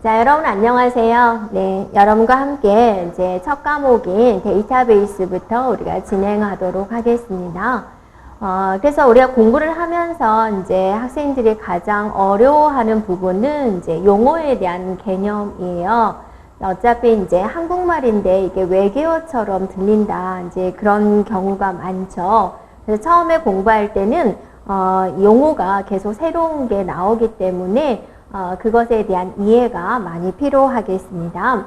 자, 여러분 안녕하세요. 네, 여러분과 함께 이제 첫 과목인 데이터베이스부터 우리가 진행하도록 하겠습니다. 그래서 우리가 공부를 하면서 이제 학생들이 가장 어려워하는 부분은 이제 용어에 대한 개념이에요. 어차피 이제 한국말인데 이게 외계어처럼 들린다. 이제 그런 경우가 많죠. 그래서 처음에 공부할 때는 용어가 계속 새로운 게 나오기 때문에 그것에 대한 이해가 많이 필요하겠습니다.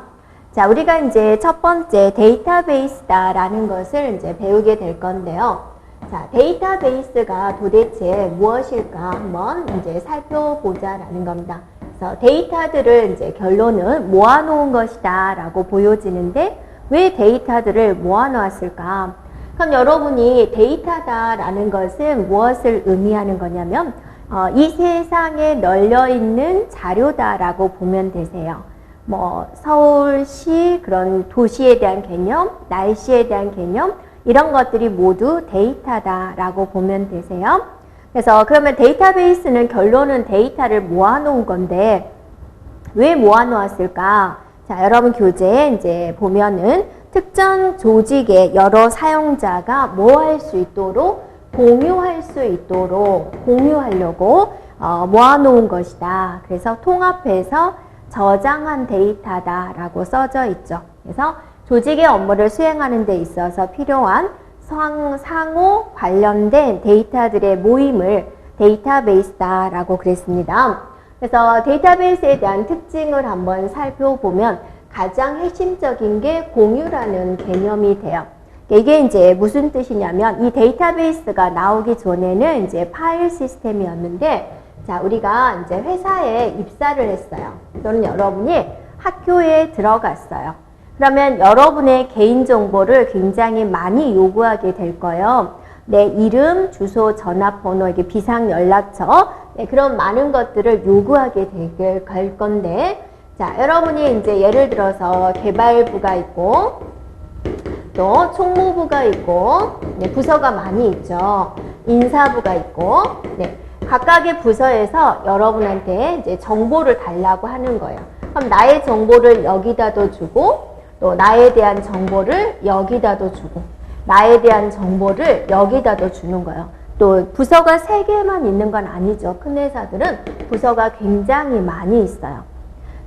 자, 우리가 이제 첫 번째 데이터베이스다라는 것을 이제 배우게 될 건데요. 자, 데이터베이스가 도대체 무엇일까 한번 이제 살펴보자라는 겁니다. 그래서 데이터들을 이제 결론은 모아놓은 것이다라고 보여지는데 왜 데이터들을 모아놓았을까? 그럼 여러분이 데이터다라는 것은 무엇을 의미하는 거냐면 이 세상에 널려있는 자료다라고 보면 되세요. 뭐 서울시 그런 도시에 대한 개념, 날씨에 대한 개념 이런 것들이 모두 데이터다라고 보면 되세요. 그래서 그러면 데이터베이스는 결론은 데이터를 모아놓은 건데 왜 모아놓았을까? 자, 여러분 교재에 이제 보면은 특정 조직의 여러 사용자가 뭐 할 수 있도록 공유할 수 있도록 공유하려고 모아놓은 것이다. 그래서 통합해서 저장한 데이터다라고 써져 있죠. 그래서 조직의 업무를 수행하는 데 있어서 필요한 상호 관련된 데이터들의 모임을 데이터베이스다라고 그랬습니다. 그래서 데이터베이스에 대한 특징을 한번 살펴보면 가장 핵심적인 게 공유라는 개념이 돼요. 이게 이제 무슨 뜻이냐면 이 데이터베이스가 나오기 전에는 이제 파일 시스템이었는데 자, 우리가 이제 회사에 입사를 했어요. 또는 여러분이 학교에 들어갔어요. 그러면 여러분의 개인정보를 굉장히 많이 요구하게 될 거예요. 내 이름, 주소, 전화번호, 이게 비상연락처, 네, 그런 많은 것들을 요구하게 될 건데 자, 여러분이 이제 예를 들어서 개발부가 있고 또 총무부가 있고 네, 부서가 많이 있죠. 인사부가 있고 네, 각각의 부서에서 여러분한테 이제 정보를 달라고 하는 거예요. 그럼 나의 정보를 여기다도 주고 또 나에 대한 정보를 여기다도 주고 나에 대한 정보를 여기다도 주는 거예요. 또 부서가 3개만 있는 건 아니죠. 큰 회사들은 부서가 굉장히 많이 있어요.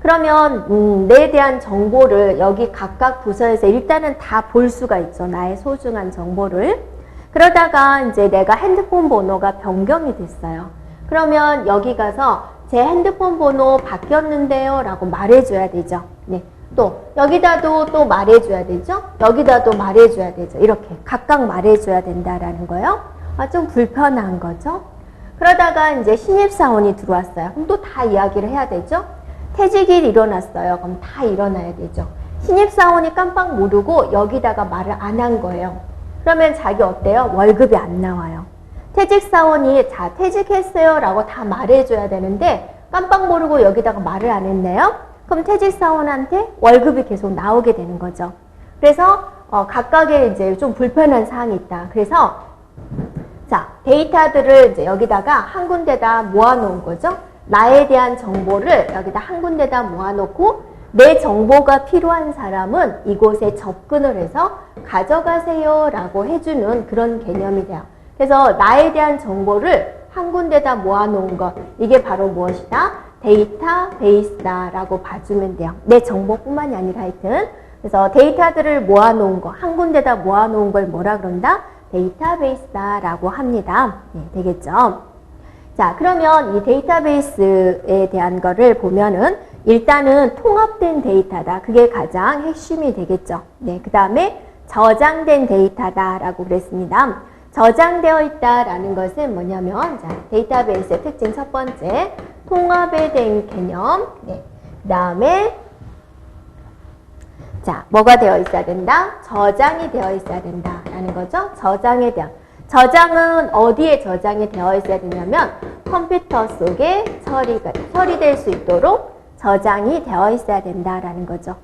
그러면 내에 대한 정보를 여기 각각 부서에서 일단은 다 볼 수가 있죠. 나의 소중한 정보를. 그러다가 이제 내가 핸드폰 번호가 변경이 됐어요. 그러면 여기 가서 제 핸드폰 번호 바뀌었는데요 라고 말해줘야 되죠. 네. 또 여기다도 또 말해줘야 되죠. 여기다도 말해줘야 되죠. 이렇게 각각 말해줘야 된다라는 거예요. 좀 불편한 거죠. 그러다가 이제 신입사원이 들어왔어요. 그럼 또 다 이야기를 해야 되죠. 퇴직이 일어났어요. 그럼 다 일어나야 되죠. 신입사원이 깜빡 모르고 여기다가 말을 안 한 거예요. 그러면 자기 어때요? 월급이 안 나와요. 퇴직사원이 자 퇴직했어요 라고 다 말해줘야 되는데 깜빡 모르고 여기다가 말을 안 했네요. 그럼 퇴직사원한테 월급이 계속 나오게 되는 거죠. 그래서 각각의 이제 좀 불편한 사항이 있다. 그래서 자 데이터들을 이제 여기다가 한 군데다 모아놓은 거죠. 나에 대한 정보를 여기다 한 군데다 모아놓고 내 정보가 필요한 사람은 이곳에 접근을 해서 가져가세요 라고 해주는 그런 개념이 돼요. 그래서 나에 대한 정보를 한 군데다 모아놓은 것 이게 바로 무엇이다? 데이터베이스다 라고 봐주면 돼요. 내 정보뿐만이 아니라 하여튼 그래서 데이터들을 모아놓은 거 한 군데다 모아놓은 걸 뭐라 그런다? 데이터베이스다 라고 합니다. 네, 되겠죠? 자, 그러면 이 데이터베이스에 대한 거를 보면은 일단은 통합된 데이터다. 그게 가장 핵심이 되겠죠. 네, 그 다음에 저장된 데이터다라고 그랬습니다. 저장되어 있다라는 것은 뭐냐면 자, 데이터베이스의 특징 첫 번째, 통합에 대한 개념. 네, 그 다음에 자, 뭐가 되어 있어야 된다? 저장이 되어 있어야 된다라는 거죠. 저장에 대한. 저장은 어디에 저장이 되어 있어야 되냐면 컴퓨터 속에 처리될 수 있도록 저장이 되어 있어야 된다라는 거죠.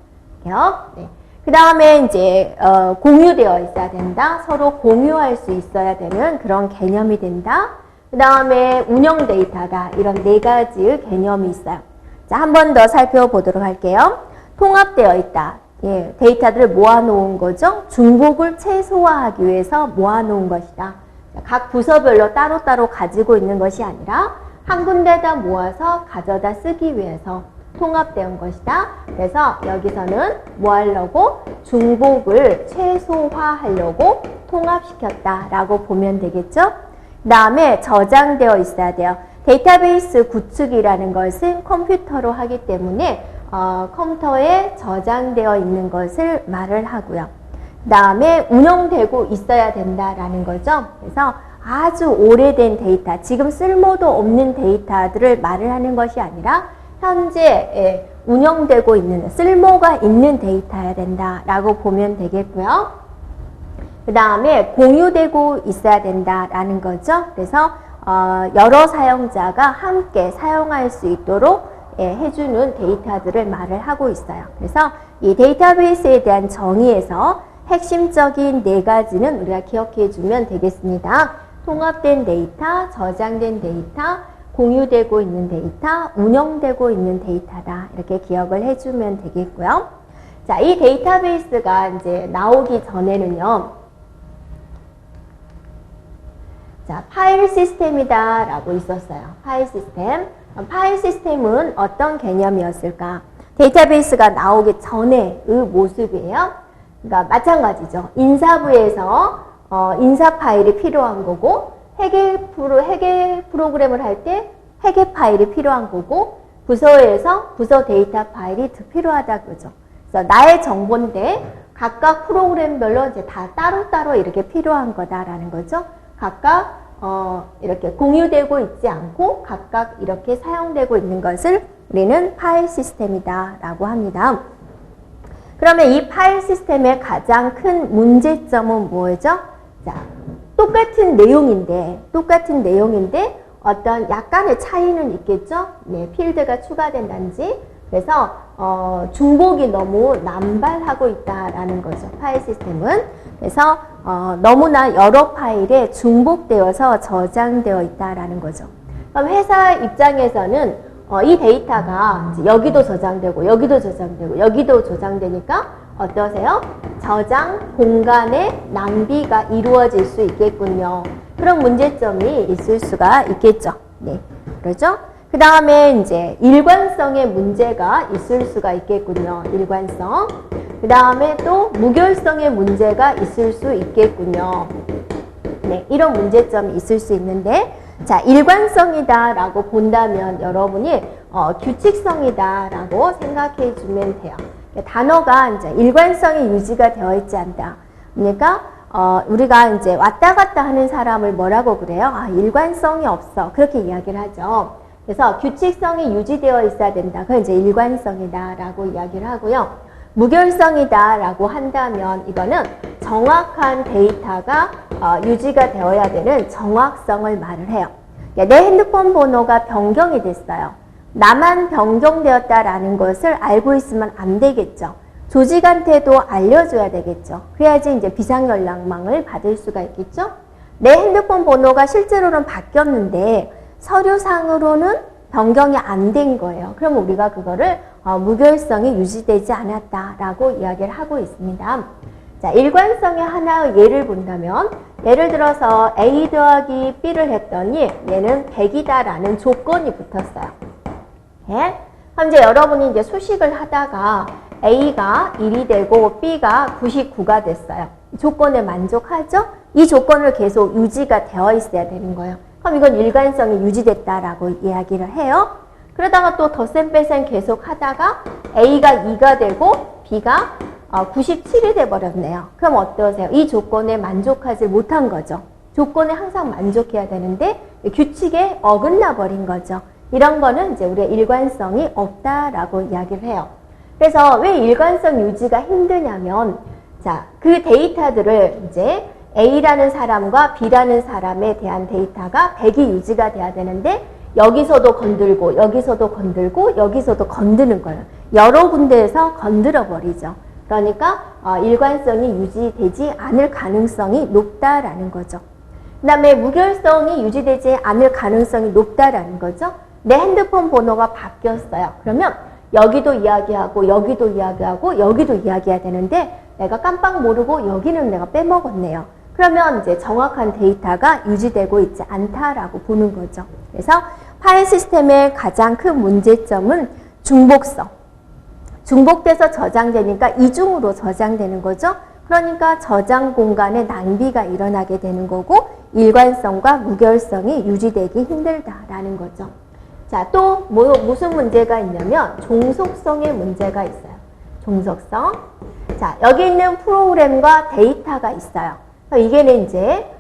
네. 그 다음에 이제 공유되어 있어야 된다. 서로 공유할 수 있어야 되는 그런 개념이 된다. 그 다음에 운영 데이터다. 이런 4가지의 개념이 있어요. 자, 자, 한 번 더 살펴보도록 할게요. 통합되어 있다. 예, 데이터들을 모아놓은 거죠. 중복을 최소화하기 위해서 모아놓은 것이다. 각 부서별로 따로따로 가지고 있는 것이 아니라 한 군데다 모아서 가져다 쓰기 위해서 통합된 것이다. 그래서 여기서는 뭐 하려고? 중복을 최소화하려고 통합시켰다라고 보면 되겠죠. 그 다음에 저장되어 있어야 돼요. 데이터베이스 구축이라는 것은 컴퓨터로 하기 때문에 컴퓨터에 저장되어 있는 것을 말을 하고요. 그 다음에 운영되고 있어야 된다라는 거죠. 그래서 아주 오래된 데이터, 지금 쓸모도 없는 데이터들을 말을 하는 것이 아니라 현재 운영되고 있는, 쓸모가 있는 데이터여야 된다라고 보면 되겠고요. 그 다음에 공유되고 있어야 된다라는 거죠. 그래서 여러 사용자가 함께 사용할 수 있도록 해주는 데이터들을 말을 하고 있어요. 그래서 이 데이터베이스에 대한 정의에서 핵심적인 네 가지는 우리가 기억해 주면 되겠습니다. 통합된 데이터, 저장된 데이터, 공유되고 있는 데이터, 운영되고 있는 데이터다. 이렇게 기억을 해주면 되겠고요. 자, 이 데이터베이스가 이제 나오기 전에는요. 자, 파일 시스템이다 라고 있었어요. 파일 시스템. 파일 시스템은 어떤 개념이었을까? 데이터베이스가 나오기 전의 모습이에요. 그러니까 마찬가지죠. 인사부에서 인사 파일이 필요한 거고, 회계 프로그램을 할 때 회계 파일이 필요한 거고, 부서에서 부서 데이터 파일이 필요하다 그러죠. 그래서 나의 정보인데 각각 프로그램별로 이제 다 따로따로 이렇게 필요한 거다라는 거죠. 각각 이렇게 공유되고 있지 않고 각각 이렇게 사용되고 있는 것을 우리는 파일 시스템이다 라고 합니다. 그러면 이 파일 시스템의 가장 큰 문제점은 뭐죠? 자, 똑같은 내용인데 어떤 약간의 차이는 있겠죠? 네, 필드가 추가된다든지. 그래서 중복이 너무 남발하고 있다라는 거죠. 파일 시스템은. 그래서 너무나 여러 파일에 중복되어서 저장되어 있다라는 거죠. 그럼 회사 입장에서는 이 데이터가 이제 여기도 저장되고 여기도 저장되고 여기도 저장되니까 어떠세요? 저장 공간의 낭비가 이루어질 수 있겠군요. 그런 문제점이 있을 수가 있겠죠. 네, 그렇죠? 그 다음에 이제 일관성의 문제가 있을 수가 있겠군요. 일관성. 그 다음에 또 무결성의 문제가 있을 수 있겠군요. 네, 이런 문제점이 있을 수 있는데, 자, 일관성이다라고 본다면 여러분이 규칙성이다라고 생각해 주면 돼요. 단어가 이제 일관성이 유지가 되어 있지 않다. 그러니까 우리가 이제 왔다 갔다 하는 사람을 뭐라고 그래요? 아, 일관성이 없어. 그렇게 이야기를 하죠. 그래서 규칙성이 유지되어 있어야 된다. 그건 이제 일관성이다라고 이야기를 하고요. 무결성이다라고 한다면 이거는 정확한 데이터가 유지가 되어야 되는 정확성을 말을 해요. 내 핸드폰 번호가 변경이 됐어요. 나만 변경되었다라는 것을 알고 있으면 안 되겠죠. 조직한테도 알려줘야 되겠죠. 그래야지 이제 비상연락망을 받을 수가 있겠죠. 내 핸드폰 번호가 실제로는 바뀌었는데 서류상으로는 변경이 안 된 거예요. 그럼 우리가 그거를 무결성이 유지되지 않았다라고 이야기를 하고 있습니다. 자, 일관성의 하나의 예를 본다면 예를 들어서 A 더하기 B를 했더니 얘는 100이다라는 조건이 붙었어요. 예? 그럼 이제 여러분이 이제 수식을 하다가 A가 1이 되고 B가 99가 됐어요. 조건에 만족하죠? 이 조건을 계속 유지가 되어 있어야 되는 거예요. 그럼 이건 일관성이 유지됐다라고 이야기를 해요. 그러다가 또 덧셈 뺄셈 계속 하다가 A가 2가 되고 B가 97이 돼버렸네요. 그럼 어떠세요? 이 조건에 만족하지 못한 거죠. 조건에 항상 만족해야 되는데 규칙에 어긋나 버린 거죠. 이런 거는 이제 우리가 일관성이 없다라고 이야기를 해요. 그래서 왜 일관성 유지가 힘드냐면, 자, 그 데이터들을 이제 A라는 사람과 B라는 사람에 대한 데이터가 100이 유지가 돼야 되는데 여기서도 건들고 여기서도 건들고 여기서도 건드는 거예요. 여러 군데에서 건드려 버리죠. 그러니까 일관성이 유지되지 않을 가능성이 높다라는 거죠. 그 다음에 무결성이 유지되지 않을 가능성이 높다라는 거죠. 내 핸드폰 번호가 바뀌었어요. 그러면 여기도 이야기하고 여기도 이야기하고 여기도 이야기해야 되는데 내가 깜빡 모르고 여기는 내가 빼먹었네요. 그러면 이제 정확한 데이터가 유지되고 있지 않다라고 보는 거죠. 그래서 파일 시스템의 가장 큰 문제점은 중복성. 중복돼서 저장되니까 이중으로 저장되는 거죠. 그러니까 저장 공간의 낭비가 일어나게 되는 거고 일관성과 무결성이 유지되기 힘들다라는 거죠. 자, 또 무슨 문제가 있냐면 종속성의 문제가 있어요. 종속성. 자, 여기 있는 프로그램과 데이터가 있어요. 이게는 이제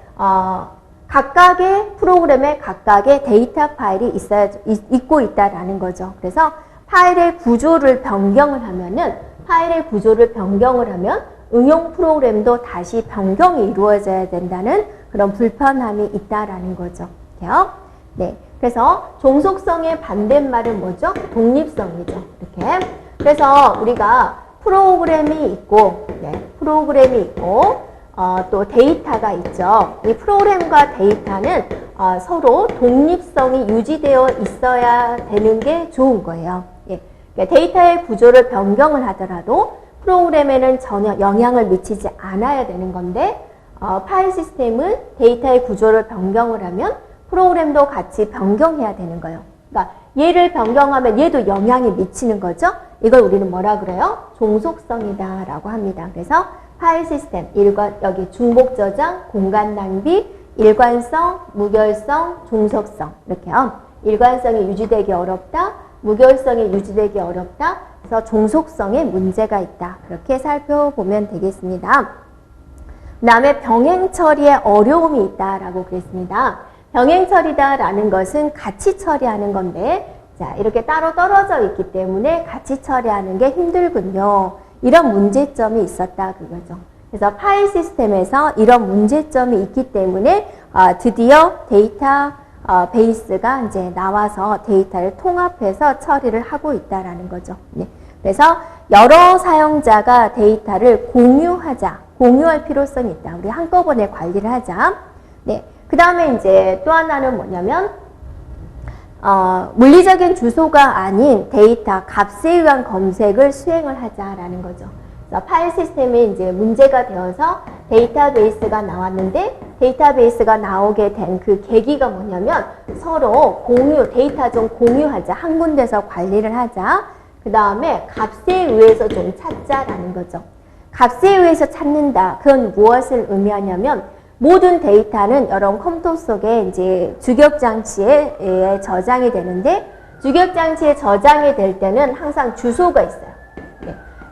각각의 프로그램에 각각의 데이터 파일이 있고 있다라는 거죠. 그래서 파일의 구조를 변경을 하면 응용 프로그램도 다시 변경이 이루어져야 된다는 그런 불편함이 있다라는 거죠. 네. 그래서 종속성의 반대말은 뭐죠? 독립성이죠. 이렇게. 그래서 우리가 프로그램이 있고, 또 데이터가 있죠. 이 프로그램과 데이터는 서로 독립성이 유지되어 있어야 되는 게 좋은 거예요. 그러니까 데이터의 구조를 변경을 하더라도 프로그램에는 전혀 영향을 미치지 않아야 되는 건데 파일 시스템은 데이터의 구조를 변경을 하면 프로그램도 같이 변경해야 되는 거예요. 그러니까 얘를 변경하면 얘도 영향이 미치는 거죠. 이걸 우리는 뭐라 그래요? 종속성이다 라고 합니다. 그래서 파일 시스템, 여기 중복 저장, 공간 낭비, 일관성, 무결성, 종속성 이렇게요. 일관성이 유지되기 어렵다, 무결성이 유지되기 어렵다, 그래서 종속성에 문제가 있다. 그렇게 살펴보면 되겠습니다. 그 다음에 병행 처리에 어려움이 있다라고 그랬습니다. 병행 처리다라는 것은 같이 처리하는 건데, 자, 이렇게 따로 떨어져 있기 때문에 같이 처리하는 게 힘들군요. 이런 문제점이 있었다 그거죠. 그래서 파일 시스템에서 이런 문제점이 있기 때문에 드디어 데이터 베이스가 이제 나와서 데이터를 통합해서 처리를 하고 있다라는 거죠. 네. 그래서 여러 사용자가 데이터를 공유할 필요성이 있다. 우리 한꺼번에 관리를 하자. 네. 그 다음에 이제 또 하나는 뭐냐면 물리적인 주소가 아닌 데이터 값에 의한 검색을 수행을 하자라는 거죠. 그래서 파일 시스템이 이제 문제가 되어서 데이터베이스가 나왔는데 데이터베이스가 나오게 된 그 계기가 뭐냐면 서로 데이터 좀 공유하자. 한 군데서 관리를 하자. 그 다음에 값에 의해서 좀 찾자라는 거죠. 값에 의해서 찾는다. 그건 무엇을 의미하냐면 모든 데이터는 여러분 컴퓨터 속에 이제 주격장치에 저장이 되는데 주격장치에 저장이 될 때는 항상 주소가 있어요.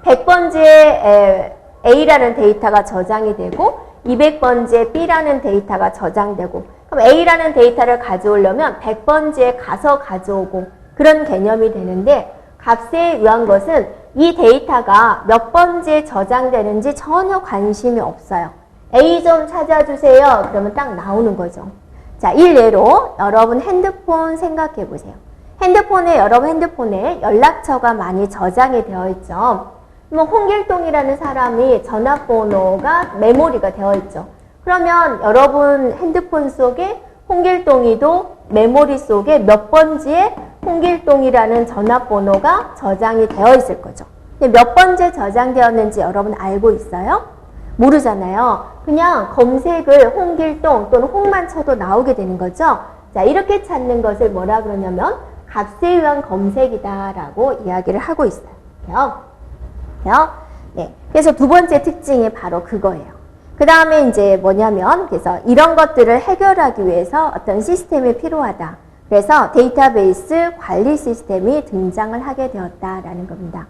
100번지에 A라는 데이터가 저장이 되고 200번지에 B라는 데이터가 저장되고 그럼 A라는 데이터를 가져오려면 100번지에 가서 가져오고 그런 개념이 되는데 값에 의한 것은 이 데이터가 몇 번지에 저장되는지 전혀 관심이 없어요. A 좀 찾아주세요. 그러면 딱 나오는 거죠. 자, 이 예로 여러분 핸드폰 생각해 보세요. 여러분 핸드폰에 연락처가 많이 저장이 되어 있죠. 뭐 홍길동이라는 사람이 전화번호가 메모리가 되어 있죠. 그러면 여러분 핸드폰 속에 홍길동이도 메모리 속에 몇 번지에 홍길동이라는 전화번호가 저장이 되어 있을 거죠. 근데 몇 번째 저장되었는지 여러분 알고 있어요? 모르잖아요. 그냥 검색을 홍길동 또는 홍만 쳐도 나오게 되는 거죠. 자, 이렇게 찾는 것을 뭐라 그러냐면 값에 의한 검색이다라고 이야기를 하고 있어요. 네. 그래서 두 번째 특징이 바로 그거예요. 그 다음에 이제 뭐냐면 그래서 이런 것들을 해결하기 위해서 어떤 시스템이 필요하다. 그래서 데이터베이스 관리 시스템이 등장을 하게 되었다라는 겁니다.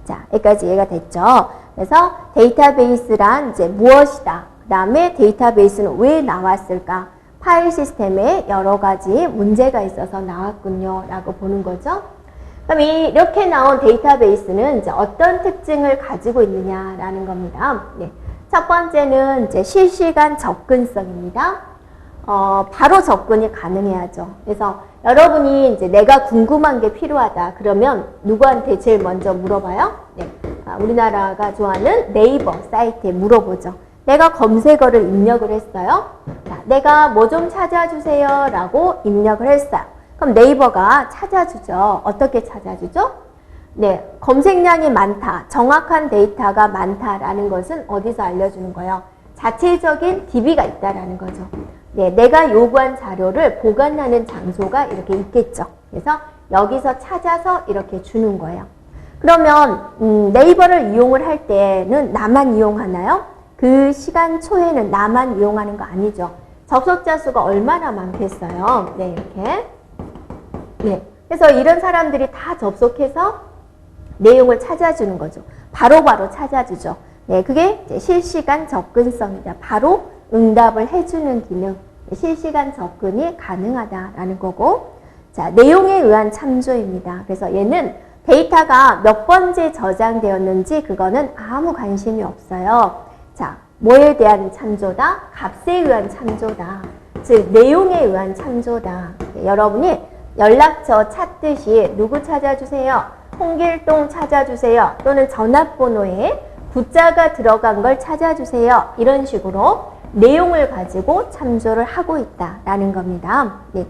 자, 여기까지 이해가 됐죠? 그래서 데이터베이스란 이제 무엇이다. 그 다음에 데이터베이스는 왜 나왔을까? 파일 시스템에 여러 가지 문제가 있어서 나왔군요. 라고 보는 거죠. 그럼 이렇게 나온 데이터베이스는 이제 어떤 특징을 가지고 있느냐라는 겁니다. 네. 첫 번째는 이제 실시간 접근성입니다. 바로 접근이 가능해야죠. 그래서 여러분이 이제 내가 궁금한 게 필요하다. 그러면 누구한테 제일 먼저 물어봐요? 네. 우리나라가 좋아하는 네이버 사이트에 물어보죠. 내가 검색어를 입력을 했어요. 자, 내가 뭐 좀 찾아주세요 라고 입력을 했어요. 그럼 네이버가 찾아주죠. 어떻게 찾아주죠? 네, 검색량이 많다, 정확한 데이터가 많다라는 것은 어디서 알려주는 거예요? 자체적인 DB가 있다라는 거죠. 네, 내가 요구한 자료를 보관하는 장소가 이렇게 있겠죠. 그래서 여기서 찾아서 이렇게 주는 거예요. 그러면 네이버를 이용을 할 때는 나만 이용하나요? 그 시간 초에는 나만 이용하는 거 아니죠. 접속자 수가 얼마나 많겠어요. 네, 이렇게. 네, 그래서 이런 사람들이 다 접속해서 내용을 찾아주는 거죠. 바로바로 찾아주죠. 네, 그게 이제 실시간 접근성이다. 바로 응답을 해주는 기능, 실시간 접근이 가능하다라는 거고, 자, 내용에 의한 참조입니다. 그래서 얘는 데이터가 몇 번째 저장되었는지 그거는 아무 관심이 없어요. 자, 뭐에 대한 참조다? 값에 의한 참조다. 즉, 내용에 의한 참조다. 네, 여러분이 연락처 찾듯이 누구 찾아주세요? 홍길동 찾아주세요. 또는 전화번호에 구자가 들어간 걸 찾아주세요. 이런 식으로 내용을 가지고 참조를 하고 있다라는 겁니다. 네.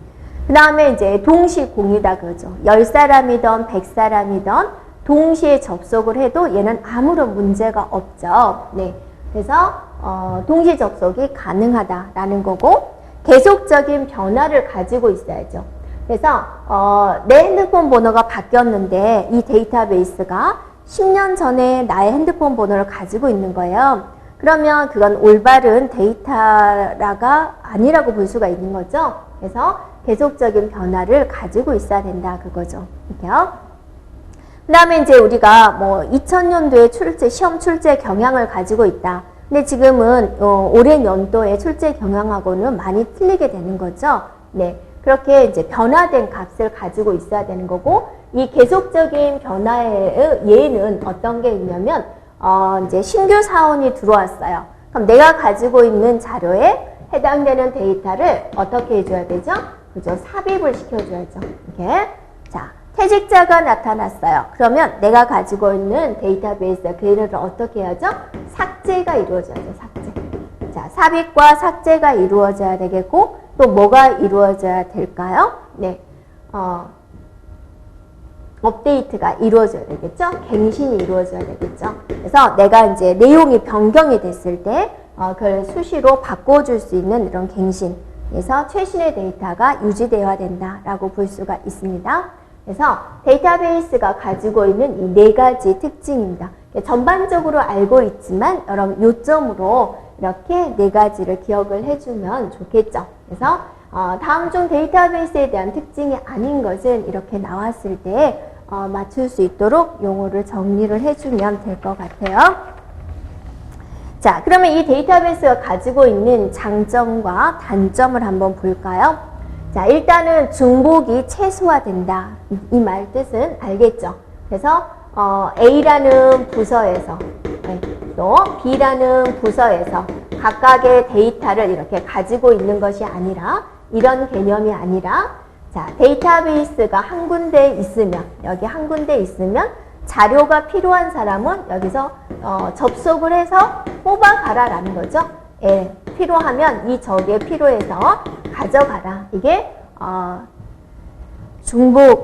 그 다음에 이제 동시 공유다 그러죠. 10사람이든 100사람이든 동시에 접속을 해도 얘는 아무런 문제가 없죠. 네. 그래서 동시 접속이 가능하다라는 거고, 계속적인 변화를 가지고 있어야죠. 그래서 내 핸드폰 번호가 바뀌었는데 이 데이터베이스가 10년 전에 나의 핸드폰 번호를 가지고 있는 거예요. 그러면 그건 올바른 데이터가 아니라고 볼 수가 있는 거죠. 그래서 계속적인 변화를 가지고 있어야 된다 그거죠. 이렇게요. 그 다음에 이제 우리가 뭐 2000년도에 시험 출제 경향을 가지고 있다. 근데 지금은 올해 연도에 출제 경향하고는 많이 틀리게 되는 거죠. 네. 그렇게 이제 변화된 값을 가지고 있어야 되는 거고, 이 계속적인 변화의 예는 어떤 게 있냐면, 이제 신규 사원이 들어왔어요. 그럼 내가 가지고 있는 자료에 해당되는 데이터를 어떻게 해줘야 되죠? 그죠? 삽입을 시켜줘야죠. 이렇게. 자, 퇴직자가 나타났어요. 그러면 내가 가지고 있는 데이터베이스, 걔를 어떻게 해야죠? 삭제가 이루어져야죠. 삭제. 자, 삽입과 삭제가 이루어져야 되겠고, 또 뭐가 이루어져야 될까요? 네, 업데이트가 이루어져야 되겠죠? 갱신이 이루어져야 되겠죠? 그래서 내가 이제 내용이 변경이 됐을 때, 그걸 수시로 바꿔줄 수 있는 이런 갱신. 그래서 최신의 데이터가 유지되어야 된다라고 볼 수가 있습니다. 그래서 데이터베이스가 가지고 있는 이 4가지 특징입니다. 전반적으로 알고 있지만 여러분 요점으로 이렇게 4가지를 기억을 해주면 좋겠죠. 그래서 다음 중 데이터베이스에 대한 특징이 아닌 것은 이렇게 나왔을 때 맞출 수 있도록 용어를 정리를 해주면 될 것 같아요. 자, 그러면 이 데이터베이스가 가지고 있는 장점과 단점을 한번 볼까요? 자, 일단은 중복이 최소화된다. 이 말 뜻은 알겠죠? 그래서 A라는 부서에서 또 B라는 부서에서 각각의 데이터를 이렇게 가지고 있는 것이 아니라, 이런 개념이 아니라, 자, 데이터베이스가 한 군데 있으면, 여기 한 군데 있으면 자료가 필요한 사람은 여기서 접속을 해서 뽑아가라라는 거죠. 예, 필요하면 이 저기에 필요해서 가져가라. 이게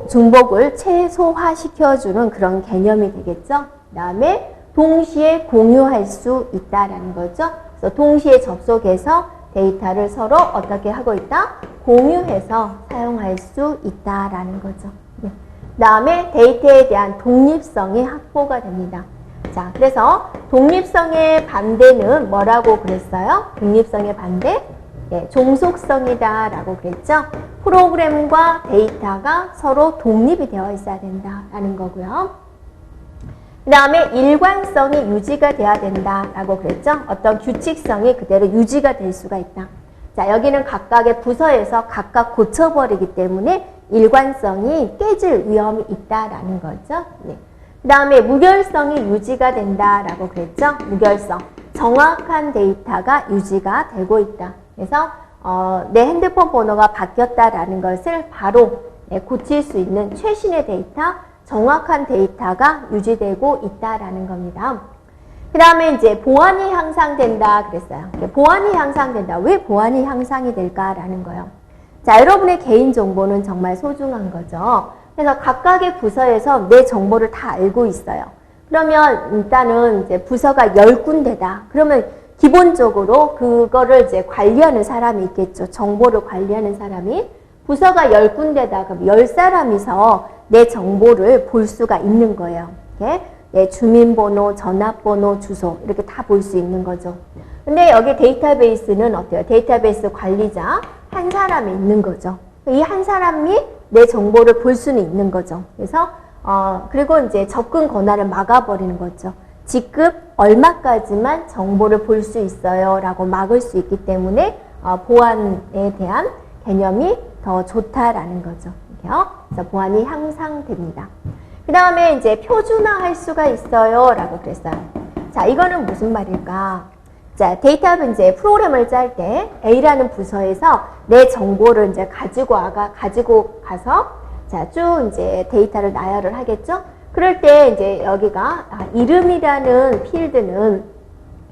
중복을 최소화시켜주는 그런 개념이 되겠죠. 그 다음에 동시에 공유할 수 있다라는 거죠. 그래서 동시에 접속해서 데이터를 서로 어떻게 하고 있다? 공유해서 사용할 수 있다라는 거죠. 네. 그 다음에 데이터에 대한 독립성이 확보가 됩니다. 자, 그래서 독립성의 반대는 뭐라고 그랬어요? 독립성의 반대? 네, 종속성이다 라고 그랬죠. 프로그램과 데이터가 서로 독립이 되어 있어야 된다라는 거고요. 그 다음에 일관성이 유지가 돼야 된다라고 그랬죠. 어떤 규칙성이 그대로 유지가 될 수가 있다. 자, 여기는 각각의 부서에서 각각 고쳐버리기 때문에 일관성이 깨질 위험이 있다라는 거죠. 네. 그 다음에 무결성이 유지가 된다라고 그랬죠. 무결성. 정확한 데이터가 유지가 되고 있다. 그래서 내 핸드폰 번호가 바뀌었다라는 것을 바로 고칠 수 있는 최신의 데이터, 정확한 데이터가 유지되고 있다라는 겁니다. 그 다음에 이제 보안이 향상된다 그랬어요. 보안이 향상된다. 왜 보안이 향상이 될까라는 거예요. 자, 여러분의 개인정보는 정말 소중한 거죠. 그래서 각각의 부서에서 내 정보를 다 알고 있어요. 그러면 일단은 이제 부서가 10군데다. 그러면 기본적으로 그거를 이제 관리하는 사람이 있겠죠. 정보를 관리하는 사람이. 부서가 10군데다. 그럼 10사람이서 내 정보를 볼 수가 있는 거예요. 이렇게. 내 주민번호, 전화번호, 주소 이렇게 다 볼 수 있는 거죠. 근데 여기 데이터베이스는 어때요? 데이터베이스 관리자 한 사람이 있는 거죠. 이 한 사람이 내 정보를 볼 수는 있는 거죠. 그래서 그리고 이제 접근 권한을 막아버리는 거죠. 직급 얼마까지만 정보를 볼 수 있어요 라고 막을 수 있기 때문에 보안에 대한 개념이 더 좋다라는 거죠. 이렇게요. 그래서 보안이 향상됩니다. 그 다음에 이제 표준화할 수가 있어요 라고 그랬어요. 자, 이거는 무슨 말일까? 자, 데이터 이제 프로그램을 짤 때 A라는 부서에서 내 정보를 이제 가지고 가서 자, 쭉 이제 데이터를 나열을 하겠죠? 그럴 때 이제 여기가 이름이라는 필드는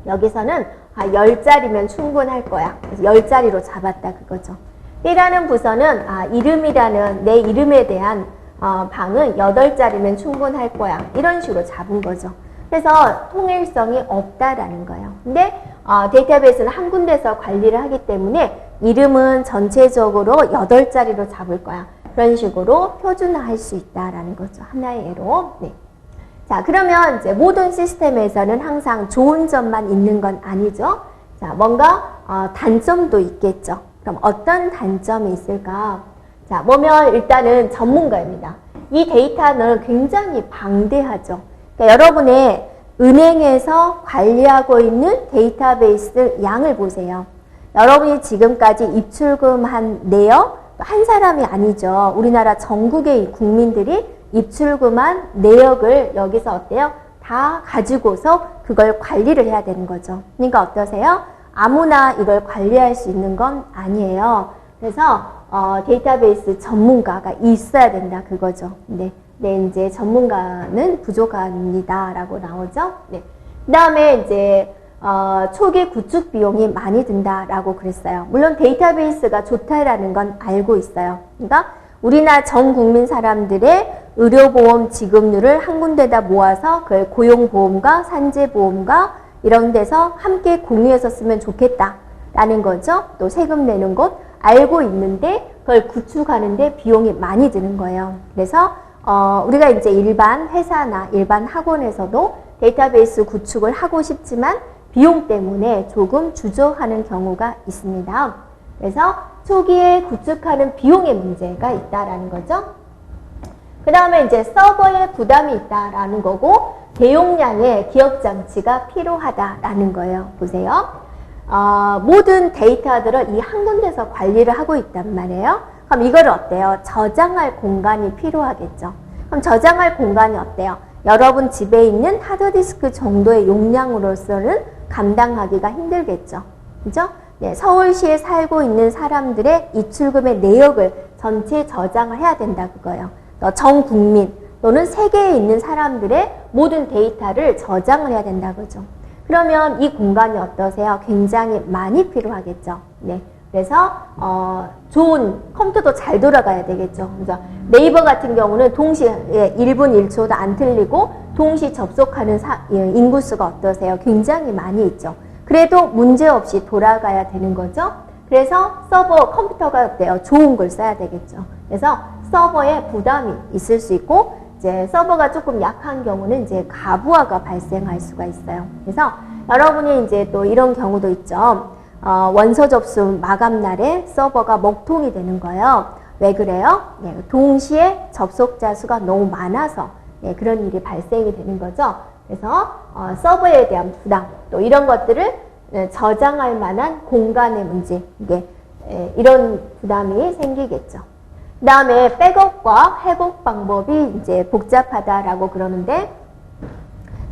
여기서는 10자리면 충분할 거야. 그래서 10자리로 잡았다 그거죠. B라는 부서는 이름이라는 내 이름에 대한 방은 8자리면 충분할 거야. 이런 식으로 잡은 거죠. 그래서 통일성이 없다라는 거예요. 근데 데이터베이스는 한 군데서 관리를 하기 때문에 이름은 전체적으로 8자리로 잡을 거야. 그런 식으로 표준화할 수 있다라는 거죠. 하나의 예로. 네. 자, 그러면 이제 모든 시스템에서는 항상 좋은 점만 있는 건 아니죠. 자, 뭔가 단점도 있겠죠. 그럼 어떤 단점이 있을까? 자, 보면 일단은 전문가입니다. 이 데이터는 굉장히 방대하죠. 그러니까 여러분의 은행에서 관리하고 있는 데이터베이스 양을 보세요. 여러분이 지금까지 입출금한 내역, 한 사람이 아니죠. 우리나라 전국의 국민들이 입출금한 내역을 여기서 어때요? 다 가지고서 그걸 관리를 해야 되는 거죠. 그러니까 어떠세요? 아무나 이걸 관리할 수 있는 건 아니에요. 그래서 데이터베이스 전문가가 있어야 된다 그거죠. 네, 이제 전문가는 부족합니다라고 나오죠. 네. 그다음에 이제 초기 구축 비용이 많이 든다라고 그랬어요. 물론 데이터베이스가 좋다라는 건 알고 있어요. 그러니까 우리나라 전 국민 사람들의 의료보험 지급률을 한 군데다 모아서 그걸 고용보험과 산재보험과 이런 데서 함께 공유해서 쓰면 좋겠다라는 거죠. 또 세금 내는 곳 알고 있는데 그걸 구축하는데 비용이 많이 드는 거예요. 그래서 우리가 이제 일반 회사나 일반 학원에서도 데이터베이스 구축을 하고 싶지만 비용 때문에 조금 주저하는 경우가 있습니다. 그래서 초기에 구축하는 비용의 문제가 있다라는 거죠. 그 다음에 이제 서버에 부담이 있다라는 거고 대용량의 기억 장치가 필요하다라는 거예요. 보세요. 모든 데이터들을 이 한 군데서 관리를 하고 있단 말이에요. 그럼 이걸 어때요? 저장할 공간이 필요하겠죠. 그럼 저장할 공간이 어때요? 여러분 집에 있는 하드디스크 정도의 용량으로서는 감당하기가 힘들겠죠. 그죠? 네, 서울시에 살고 있는 사람들의 입출금의 내역을 전체 저장을 해야 된다 그거예요. 전 국민 또는 세계에 있는 사람들의 모든 데이터를 저장을 해야 된다 그죠. 그러면 이 공간이 어떠세요? 굉장히 많이 필요하겠죠. 네. 그래서 좋은 컴퓨터도 잘 돌아가야 되겠죠. 그죠? 네이버 같은 경우는 동시에 1분 1초도 안 틀리고 동시 접속하는 인구수가 어떠세요? 굉장히 많이 있죠. 그래도 문제없이 돌아가야 되는 거죠. 그래서 서버 컴퓨터가 어때요? 좋은 걸 써야 되겠죠. 그래서 서버에 부담이 있을 수 있고 이제 서버가 조금 약한 경우는 이제 가부하가 발생할 수가 있어요. 그래서 여러분이 이제 또 이런 경우도 있죠. 원서 접수 마감 날에 서버가 먹통이 되는 거예요. 왜 그래요? 네, 동시에 접속자 수가 너무 많아서 네, 그런 일이 발생이 되는 거죠. 그래서 서버에 대한 부담 또 이런 것들을 저장할 만한 공간의 문제 이게 이런 부담이 생기겠죠. 그 다음에 백업과 회복 방법이 이제 복잡하다라고 그러는데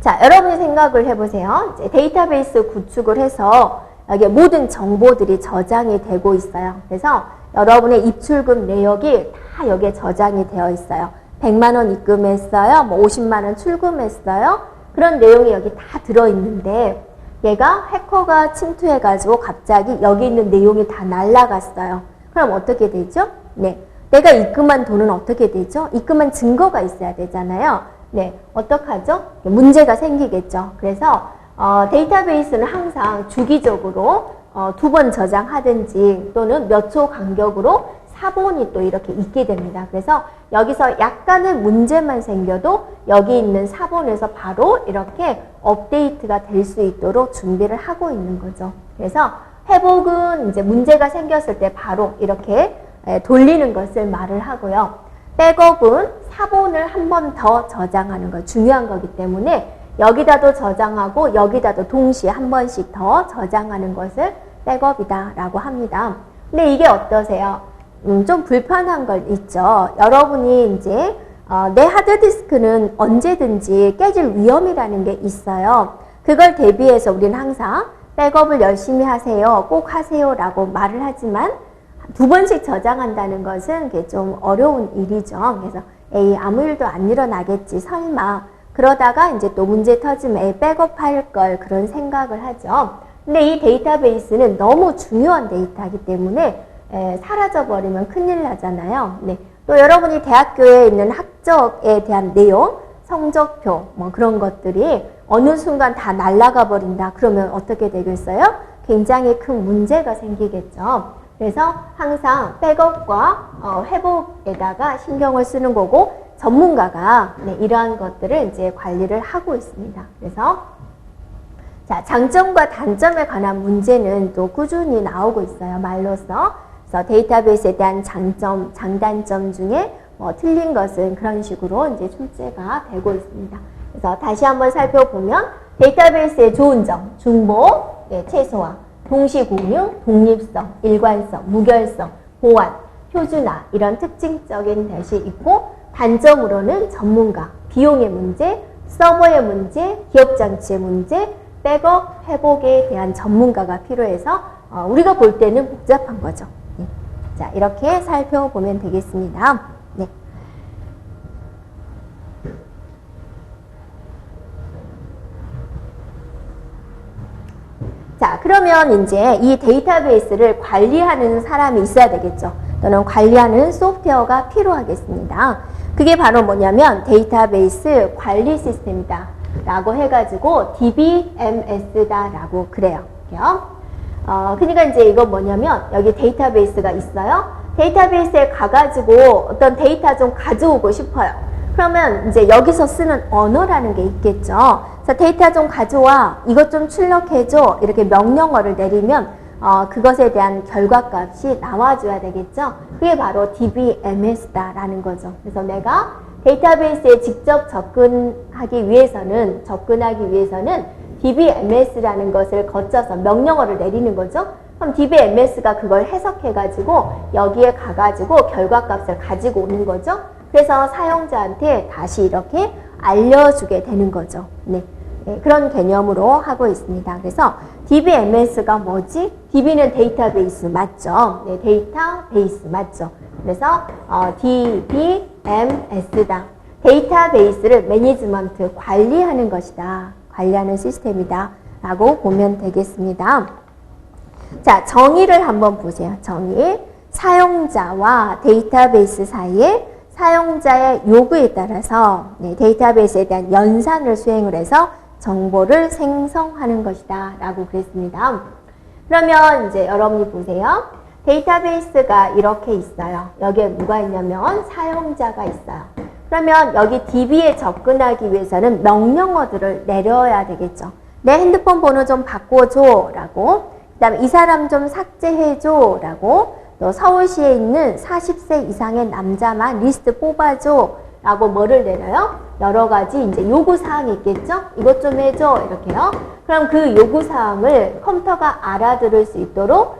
자, 여러분이 생각을 해보세요. 이제 데이터베이스 구축을 해서 여기 모든 정보들이 저장이 되고 있어요. 그래서 여러분의 입출금 내역이 다 여기에 저장이 되어 있어요. 100만 원 입금했어요. 뭐 50만 원 출금했어요. 그런 내용이 여기 다 들어있는데 얘가 해커가 침투해가지고 갑자기 여기 있는 내용이 다 날라갔어요. 그럼 어떻게 되죠? 네. 내가 입금한 돈은 어떻게 되죠? 입금한 증거가 있어야 되잖아요. 네. 어떡하죠? 문제가 생기겠죠. 그래서 데이터베이스는 항상 주기적으로 2번 저장하든지 또는 몇 초 간격으로 사본이 또 이렇게 있게 됩니다. 그래서 여기서 약간의 문제만 생겨도 여기 있는 사본에서 바로 이렇게 업데이트가 될 수 있도록 준비를 하고 있는 거죠. 그래서 회복은 이제 문제가 생겼을 때 바로 이렇게 돌리는 것을 말을 하고요. 백업은 사본을 한 번 더 저장하는 거 중요한 거기 때문에 여기다도 저장하고 여기다도 동시에 한 번씩 더 저장하는 것을 백업이다 라고 합니다. 근데 이게 어떠세요? 좀 불편한 걸 있죠. 여러분이 이제 내 하드디스크는 언제든지 깨질 위험이라는 게 있어요. 그걸 대비해서 우리는 항상 백업을 열심히 하세요. 꼭 하세요 라고 말을 하지만 2번씩 저장한다는 것은 그게 좀 어려운 일이죠. 그래서 에이 아무 일도 안 일어나겠지 설마 그러다가 이제 또 문제 터지면 에이 백업할 걸 그런 생각을 하죠. 근데 이 데이터베이스는 너무 중요한 데이터이기 때문에 사라져버리면 큰일 나잖아요. 네. 또 여러분이 대학교에 있는 학적에 대한 내용, 성적표 뭐 그런 것들이 어느 순간 다 날아가 버린다. 그러면 어떻게 되겠어요? 굉장히 큰 문제가 생기겠죠. 그래서 항상 백업과 회복에다가 신경을 쓰는 거고 전문가가 이러한 것들을 이제 관리를 하고 있습니다. 그래서 자, 장점과 단점에 관한 문제는 또 꾸준히 나오고 있어요. 말로써. 그래서 데이터베이스에 대한 장점, 장단점 중에 틀린 것은 그런 식으로 이제 출제가 되고 있습니다. 그래서 다시 한번 살펴보면 데이터베이스의 좋은 점, 중복, 최소화, 동시 공유, 독립성, 일관성, 무결성, 보안, 표준화 이런 특징적인 것이 있고 단점으로는 전문가, 비용의 문제, 서버의 문제, 기업 장치의 문제, 백업, 회복에 대한 전문가가 필요해서 우리가 볼 때는 복잡한 거죠. 네. 자, 이렇게 살펴보면 되겠습니다. 네. 자, 그러면 이제 이 데이터베이스를 관리하는 사람이 있어야 되겠죠. 또는 관리하는 소프트웨어가 필요하겠습니다. 그게 바로 뭐냐면 데이터베이스 관리 시스템이다 라고 해가지고 DBMS다 라고 그래요. 그러니까 이제 이건 뭐냐면 여기 데이터베이스가 있어요. 데이터베이스에 가가지고 어떤 데이터 좀 가져오고 싶어요. 그러면 이제 여기서 쓰는 언어라는 게 있겠죠. 그래서 데이터 좀 가져와, 이것 좀 출력해줘 이렇게 명령어를 내리면 그것에 대한 결과값이 나와줘야 되겠죠. 그게 바로 DBMS다라는 거죠. 그래서 내가 데이터베이스에 직접 접근하기 위해서는 DBMS라는 것을 거쳐서 명령어를 내리는 거죠. 그럼 DBMS가 그걸 해석해가지고 여기에 가가지고 결과값을 가지고 오는 거죠. 그래서 사용자한테 다시 이렇게 알려주게 되는 거죠. 네. 네, 그런 개념으로 하고 있습니다. 그래서 DBMS가 뭐지? DB는 데이터베이스 맞죠? 네, 데이터베이스 맞죠? 그래서 DBMS다. 데이터베이스를 매니지먼트, 관리하는 것이다. 관리하는 시스템이다. 라고 보면 되겠습니다. 자, 정의를 한번 보세요. 정의. 사용자와 데이터베이스 사이에 사용자의 요구에 따라서 데이터베이스에 대한 연산을 수행을 해서 정보를 생성하는 것이다 라고 그랬습니다. 그러면 이제 여러분이 보세요. 데이터베이스가 이렇게 있어요. 여기에 뭐가 있냐면 사용자가 있어요. 그러면 여기 DB에 접근하기 위해서는 명령어들을 내려야 되겠죠. 내 핸드폰 번호 좀 바꿔줘 라고, 그 다음에 이 사람 좀 삭제해줘 라고, 또 서울시에 있는 40세 이상의 남자만 리스트 뽑아줘 라고 뭐를 내려요? 여러 가지 이제 요구사항이 있겠죠? 이것 좀 해줘 이렇게요. 그럼 그 요구사항을 컴퓨터가 알아들을 수 있도록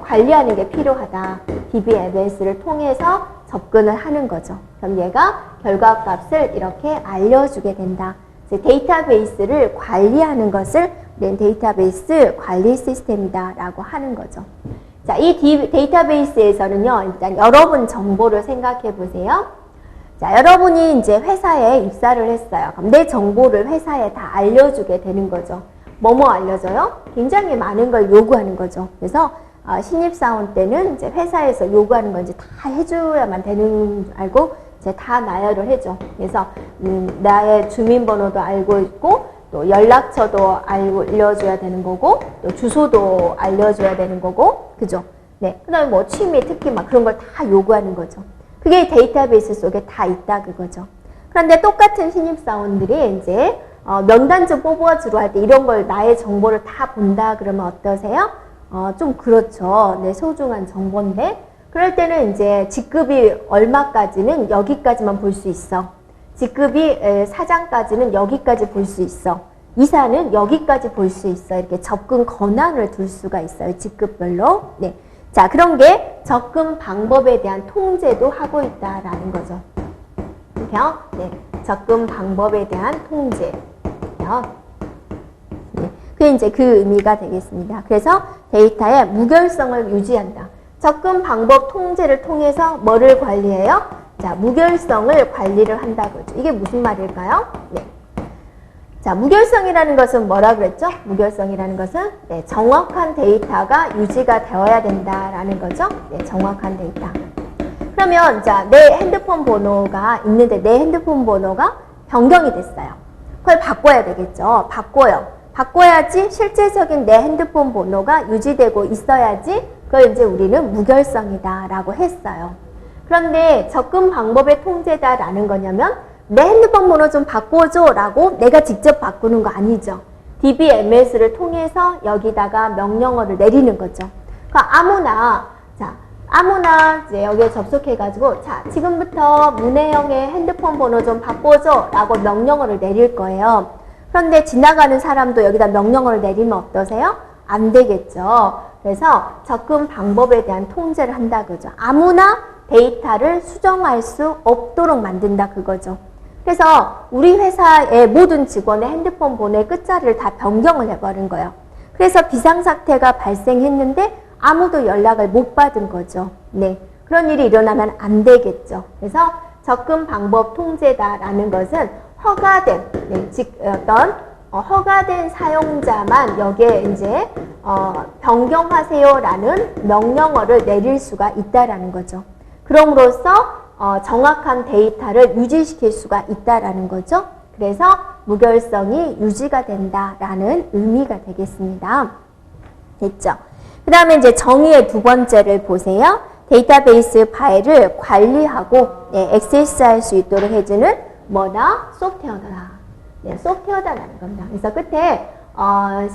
관리하는 게 필요하다. DBMS를 통해서 접근을 하는 거죠. 그럼 얘가 결과값을 이렇게 알려주게 된다. 데이터베이스를 관리하는 것을 데이터베이스 관리 시스템이다 라고 하는 거죠. 자, 이 데이터베이스에서는요, 일단 여러분 정보를 생각해 보세요. 자, 여러분이 이제 회사에 입사를 했어요. 그럼 내 정보를 회사에 다 알려주게 되는 거죠. 뭐뭐 알려줘요? 굉장히 많은 걸 요구하는 거죠. 그래서 신입사원 때는 이제 회사에서 요구하는 건 이제 다 해줘야만 되는 줄 알고 이제 다 나열을 해줘. 그래서 나의 주민번호도 알고 있고 또 연락처도 알려줘야 되는 거고 또 주소도 알려줘야 되는 거고 그죠? 네. 그 다음에 뭐 취미, 특기 막 그런 걸 다 요구하는 거죠. 그게 데이터베이스 속에 다 있다 그거죠. 그런데 똑같은 신입사원들이 이제 명단지 뽑아주러 할 때 이런 걸 나의 정보를 다 본다 그러면 어떠세요? 좀 그렇죠. 네, 소중한 정보인데 그럴 때는 이제 직급이 얼마까지는 여기까지만 볼 수 있어. 직급이 사장까지는 여기까지 볼 수 있어. 이사는 여기까지 볼 수 있어. 이렇게 접근 권한을 둘 수가 있어요. 직급별로. 네. 자, 그런 게 접근 방법에 대한 통제도 하고 있다라는 거죠. 그렇죠? 네. 접근 방법에 대한 통제. 네. 그게 이제 그 의미가 되겠습니다. 그래서 데이터의 무결성을 유지한다. 접근 방법 통제를 통해서 뭐를 관리해요? 자, 무결성을 관리를 한다고 했죠. 이게 무슨 말일까요? 네. 자, 무결성이라는 것은 뭐라 그랬죠? 무결성이라는 것은 네, 정확한 데이터가 유지가 되어야 된다라는 거죠. 네, 정확한 데이터. 그러면 자, 내 핸드폰 번호가 있는데 내 핸드폰 번호가 변경이 됐어요. 그걸 바꿔야 되겠죠. 바꿔야지 실제적인 내 핸드폰 번호가 유지되고 있어야지 그걸 이제 우리는 무결성이다라고 했어요. 그런데 접근 방법의 통제다라는 거냐면 내 핸드폰 번호 좀 바꿔줘 라고 내가 직접 바꾸는 거 아니죠. DBMS를 통해서 여기다가 명령어를 내리는 거죠. 그러니까 아무나 이제 여기에 접속해가지고 자, 지금부터 문혜영의 핸드폰 번호 좀 바꿔줘 라고 명령어를 내릴 거예요. 그런데 지나가는 사람도 여기다 명령어를 내리면 어떠세요? 안 되겠죠. 그래서 접근 방법에 대한 통제를 한다 그죠. 아무나 데이터를 수정할 수 없도록 만든다 그거죠. 그래서 우리 회사의 모든 직원의 핸드폰 번호의 끝자리를 다 변경을 해버린 거예요. 그래서 비상사태가 발생했는데 아무도 연락을 못 받은 거죠. 네, 그런 일이 일어나면 안 되겠죠. 그래서 접근 방법 통제다라는 것은 허가된, 허가된 사용자만 여기에 이제 변경하세요라는 명령어를 내릴 수가 있다라는 거죠. 그럼으로써 정확한 데이터를 유지시킬 수가 있다라는 거죠. 그래서 무결성이 유지가 된다라는 의미가 되겠습니다. 됐죠? 그 다음에 이제 정의의 두 번째를 보세요. 데이터베이스 파일을 관리하고 액세스할 수 있도록 해주는 뭐다? 소프트웨어다. 네, 소프트웨어다라는 겁니다. 그래서 끝에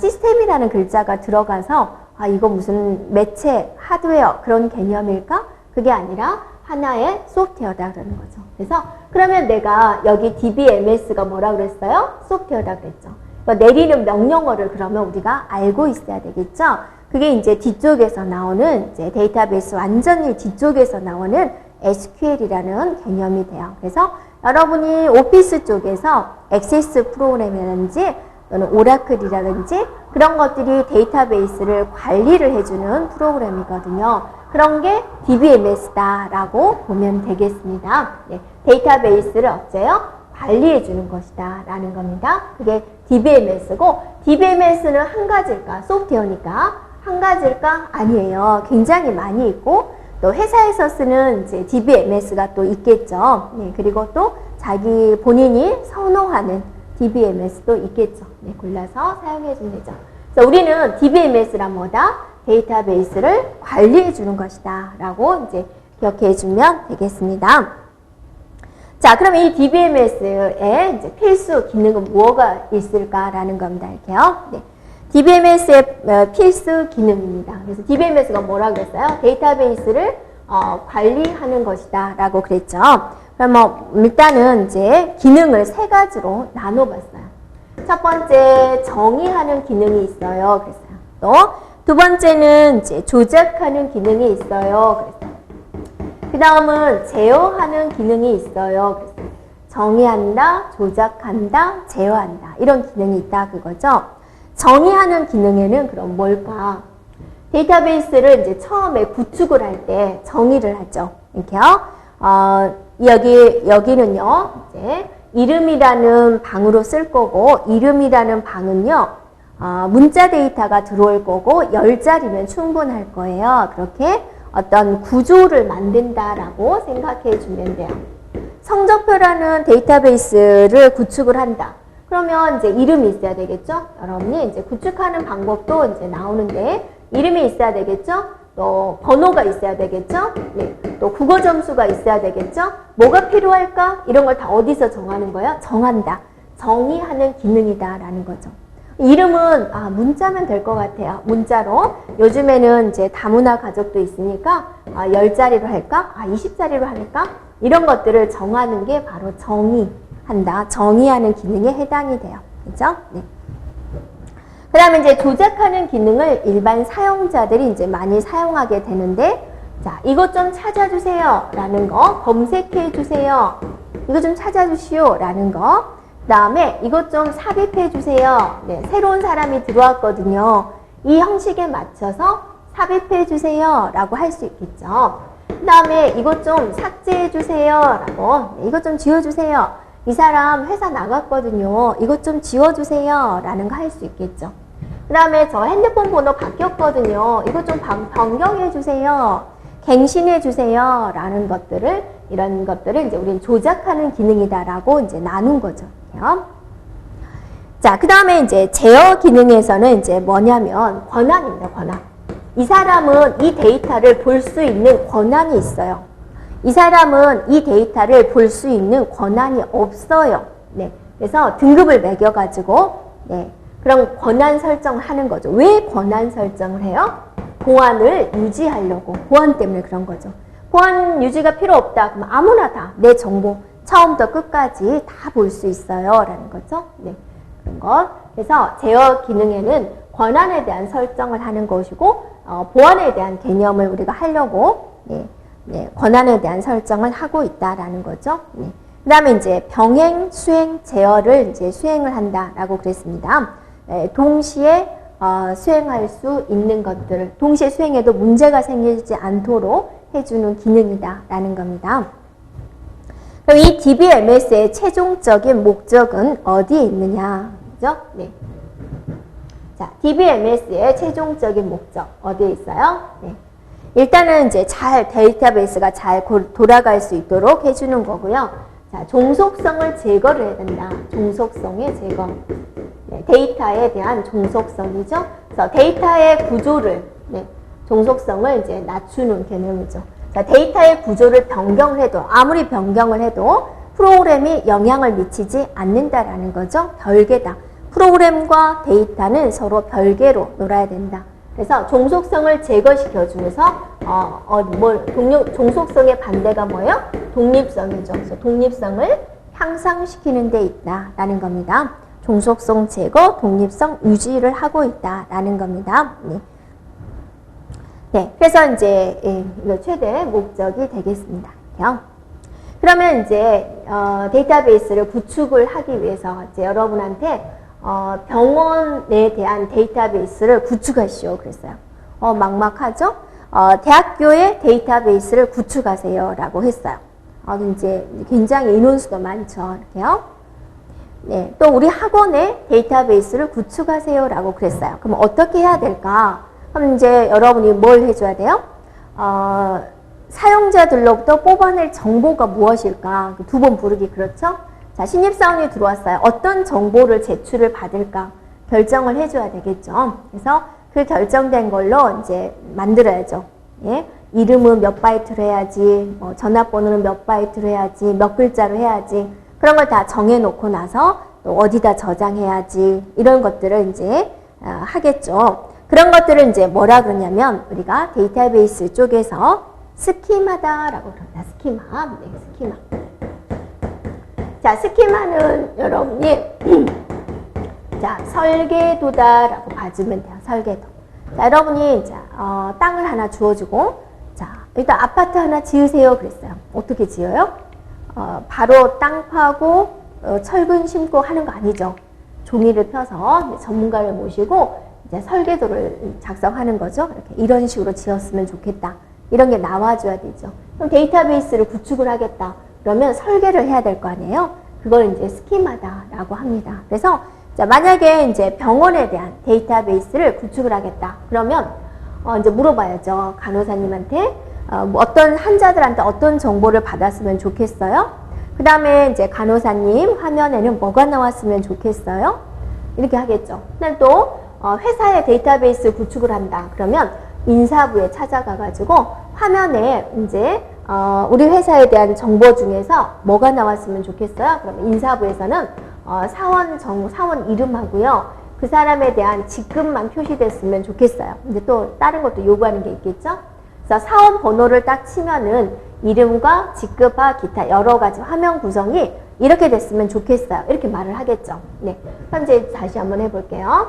시스템이라는 글자가 들어가서 이거 무슨 매체, 하드웨어 그런 개념일까? 그게 아니라 하나의 소프트웨어다 그러는 거죠. 그래서 그러면 내가 여기 DBMS가 뭐라 그랬어요? 소프트웨어다 그랬죠. 내리는 명령어를 그러면 우리가 알고 있어야 되겠죠. 그게 이제 뒤쪽에서 나오는 이제 데이터베이스 완전히 뒤쪽에서 나오는 SQL이라는 개념이 돼요. 그래서 여러분이 오피스 쪽에서 액세스 프로그램이라든지 또는 오라클이라든지 그런 것들이 데이터베이스를 관리를 해주는 프로그램이거든요. 그런 게 DBMS다라고 보면 되겠습니다. 네, 데이터베이스를 어째요? 관리해주는 것이다 라는 겁니다. 그게 DBMS고 DBMS는 한 가지일까? 소프트웨어니까 한 가지일까? 아니에요. 굉장히 많이 있고 또 회사에서 쓰는 이제 DBMS가 또 있겠죠. 네, 그리고 또 자기 본인이 선호하는 DBMS도 있겠죠. 네, 골라서 사용해 주면 되죠. 그래서 우리는 DBMS란 뭐다? 데이터베이스를 관리해 주는 것이다 라고 이제 기억해 주면 되겠습니다. 자, 그러면 이 DBMS의 이제 필수 기능은 뭐가 있을까라는 겁니다. 이렇게요. 네. DBMS의 필수 기능입니다. 그래서 DBMS가 뭐라고 그랬어요? 데이터베이스를 관리하는 것이다 라고 그랬죠. 그럼 뭐 일단은 이제 기능을 세 가지로 나눠봤어요. 첫 번째 정의하는 기능이 있어요. 그랬어요. 또 두 번째는 이제 조작하는 기능이 있어요. 그랬어요. 그 다음은 제어하는 기능이 있어요. 그랬어요. 정의한다, 조작한다, 제어한다 이런 기능이 있다 그거죠. 정의하는 기능에는 그럼 뭘까? 데이터베이스를 이제 처음에 구축을 할 때 정의를 하죠. 이렇게요. 여기는요, 이제 이름이라는 방으로 쓸 거고, 이름이라는 방은요, 문자 데이터가 들어올 거고 10자리면 충분할 거예요. 그렇게 어떤 구조를 만든다라고 생각해 주면 돼요. 성적표라는 데이터베이스를 구축을 한다. 그러면 이제 이름이 있어야 되겠죠? 여러분이 이제 구축하는 방법도 이제 나오는데 이름이 있어야 되겠죠? 또 번호가 있어야 되겠죠? 네. 또 국어 점수가 있어야 되겠죠? 뭐가 필요할까? 이런 걸 다 어디서 정하는 거예요? 정한다. 정의하는 기능이다라는 거죠. 이름은 문자면 될 것 같아요. 문자로. 요즘에는 이제 다문화 가족도 있으니까 10자리로 할까? 20자리로 할까? 이런 것들을 정하는 게 바로 정의한다. 정의하는 기능에 해당이 돼요. 그죠? 네. 그 다음에 이제 조작하는 기능을 일반 사용자들이 이제 많이 사용하게 되는데, 자, 이것 좀 찾아주세요. 라는 거, 검색해 주세요. 이거 좀 찾아주시오. 라는 거. 그 다음에 이것 좀 삽입해 주세요. 네, 새로운 사람이 들어왔거든요. 이 형식에 맞춰서 삽입해 주세요. 라고 할 수 있겠죠. 그 다음에 이것 좀 삭제해 주세요. 라고, 네, 이것 좀 지워주세요. 이 사람 회사 나갔거든요. 이것 좀 지워주세요. 라는 거 할 수 있겠죠. 그 다음에 저 핸드폰 번호 바뀌었거든요. 이것 좀 변경해 주세요. 갱신해 주세요. 라는 것들을, 이런 것들을 이제 우리는 조작하는 기능이다라고 이제 나눈 거죠. 자, 그 다음에 이제 제어 기능에서는 이제 뭐냐면 권한입니다. 권한. 이 사람은 이 데이터를 볼 수 있는 권한이 있어요. 이 사람은 이 데이터를 볼 수 있는 권한이 없어요. 네. 그래서 등급을 매겨가지고, 네. 그런 권한 설정을 하는 거죠. 왜 권한 설정을 해요? 보안을 유지하려고. 보안 때문에 그런 거죠. 보안 유지가 필요 없다. 그럼 아무나 다 내 정보 처음부터 끝까지 다 볼 수 있어요. 라는 거죠. 네. 그런 거. 그래서 제어 기능에는 권한에 대한 설정을 하는 것이고, 보안에 대한 개념을 우리가 하려고, 네. 네, 권한에 대한 설정을 하고 있다라는 거죠. 네. 그 다음에 이제 병행, 수행, 제어를 이제 수행을 한다라고 그랬습니다. 네, 동시에 수행할 수 있는 것들을 동시에 수행해도 문제가 생기지 않도록 해주는 기능이다라는 겁니다. 그럼 이 DBMS의 최종적인 목적은 어디에 있느냐? 그죠? 네. 자, DBMS의 최종적인 목적 어디에 있어요? 네. 일단은 이제 데이터베이스가 잘 돌아갈 수 있도록 해주는 거고요. 자, 종속성을 제거를 해야 된다. 종속성의 제거. 네, 데이터에 대한 종속성이죠. 그래서 데이터의 구조를, 네, 종속성을 이제 낮추는 개념이죠. 자, 데이터의 구조를 변경을 해도, 아무리 변경을 해도 프로그램이 영향을 미치지 않는다라는 거죠. 별개다. 프로그램과 데이터는 서로 별개로 놀아야 된다. 그래서 종속성을 제거시켜주면서 종속성의 반대가 뭐예요? 독립성이죠. 그래서 독립성을 향상시키는 데 있다라는 겁니다. 종속성 제거, 독립성 유지를 하고 있다라는 겁니다. 네. 네, 그래서 이제 이거 최대 목적이 되겠습니다. 그러면 이제 데이터베이스를 구축을 하기 위해서 이제 여러분한테 병원에 대한 데이터베이스를 구축하시오 그랬어요. 막막하죠? 대학교의 데이터베이스를 구축하세요 라고 했어요. 이제 굉장히 인원수도 많죠. 이렇게요. 네, 또 우리 학원의 데이터베이스를 구축하세요 라고 그랬어요. 그럼 어떻게 해야 될까? 그럼 이제 여러분이 뭘 해줘야 돼요? 사용자들로부터 뽑아낼 정보가 무엇일까? 두 번 부르기 그렇죠? 자, 신입사원이 들어왔어요. 어떤 정보를 제출을 받을까? 결정을 해줘야 되겠죠. 그래서 그 결정된 걸로 이제 만들어야죠. 예? 이름은 몇 바이트로 해야지, 전화번호는 몇 바이트로 해야지, 몇 글자로 해야지, 그런 걸 다 정해놓고 나서 또 어디다 저장해야지, 이런 것들을 이제 하겠죠. 그런 것들을 이제 뭐라 그러냐면, 우리가 데이터베이스 쪽에서 스키마다라고 그럽니다. 스키마. 네, 스키마. 자, 스키마는 여러분이 자, 설계도다라고 봐주면 돼요. 설계도. 자, 여러분이 땅을 하나 주어주고, 자, 일단 아파트 하나 지으세요 그랬어요. 어떻게 지어요? 바로 땅 파고 철근 심고 하는 거 아니죠. 종이를 펴서 전문가를 모시고 이제 설계도를 작성하는 거죠. 이렇게 이런 식으로 지었으면 좋겠다. 이런 게 나와줘야 되죠. 그럼 데이터베이스를 구축을 하겠다. 그러면 설계를 해야 될 거 아니에요? 그걸 이제 스키마다라고 합니다. 그래서 자, 만약에 이제 병원에 대한 데이터베이스를 구축을 하겠다. 그러면 이제 물어봐야죠. 간호사님한테 뭐 어떤 환자들한테 어떤 정보를 받았으면 좋겠어요? 그 다음에 이제 간호사님 화면에는 뭐가 나왔으면 좋겠어요? 이렇게 하겠죠. 근데 또 회사의 데이터베이스 구축을 한다. 그러면 인사부에 찾아가가지고 화면에 이제 우리 회사에 대한 정보 중에서 뭐가 나왔으면 좋겠어요? 그러면 인사부에서는 사원 이름하고요. 그 사람에 대한 직급만 표시됐으면 좋겠어요. 근데 또 다른 것도 요구하는 게 있겠죠? 그래서 사원 번호를 딱 치면은 이름과 직급과 기타 여러 가지 화면 구성이 이렇게 됐으면 좋겠어요. 이렇게 말을 하겠죠. 네. 그럼 이제 다시 한번 해볼게요.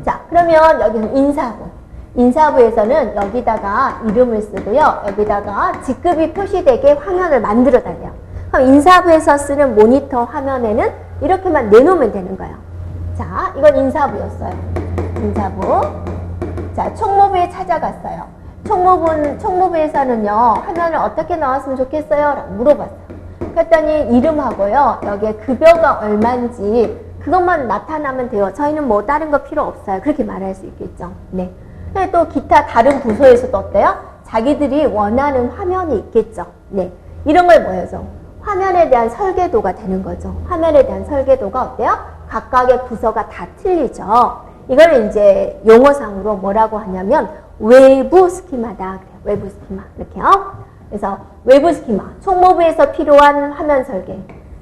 자, 그러면 여기는 인사부. 인사부에서는 여기다가 이름을 쓰고요. 여기다가 직급이 표시되게 화면을 만들어 달래요. 그럼 인사부에서 쓰는 모니터 화면에는 이렇게만 내놓으면 되는 거예요. 자, 이건 인사부였어요. 인사부. 자, 총무부에 찾아갔어요. 총무부에서는요, 화면을 어떻게 나왔으면 좋겠어요? 라고 물어봤어요. 그랬더니 이름하고요, 여기에 급여가 얼마인지 그것만 나타나면 돼요. 저희는 뭐 다른 거 필요 없어요. 그렇게 말할 수 있겠죠. 네. 근데 또 기타 다른 부서에서도 어때요? 자기들이 원하는 화면이 있겠죠. 네. 이런 걸 뭐예요? 화면에 대한 설계도가 되는 거죠. 화면에 대한 설계도가 어때요? 각각의 부서가 다 틀리죠. 이걸 이제 용어상으로 뭐라고 하냐면 외부 스키마다. 그래요. 외부 스키마. 이렇게요. 그래서 외부 스키마. 총무부에서 필요한 화면 설계.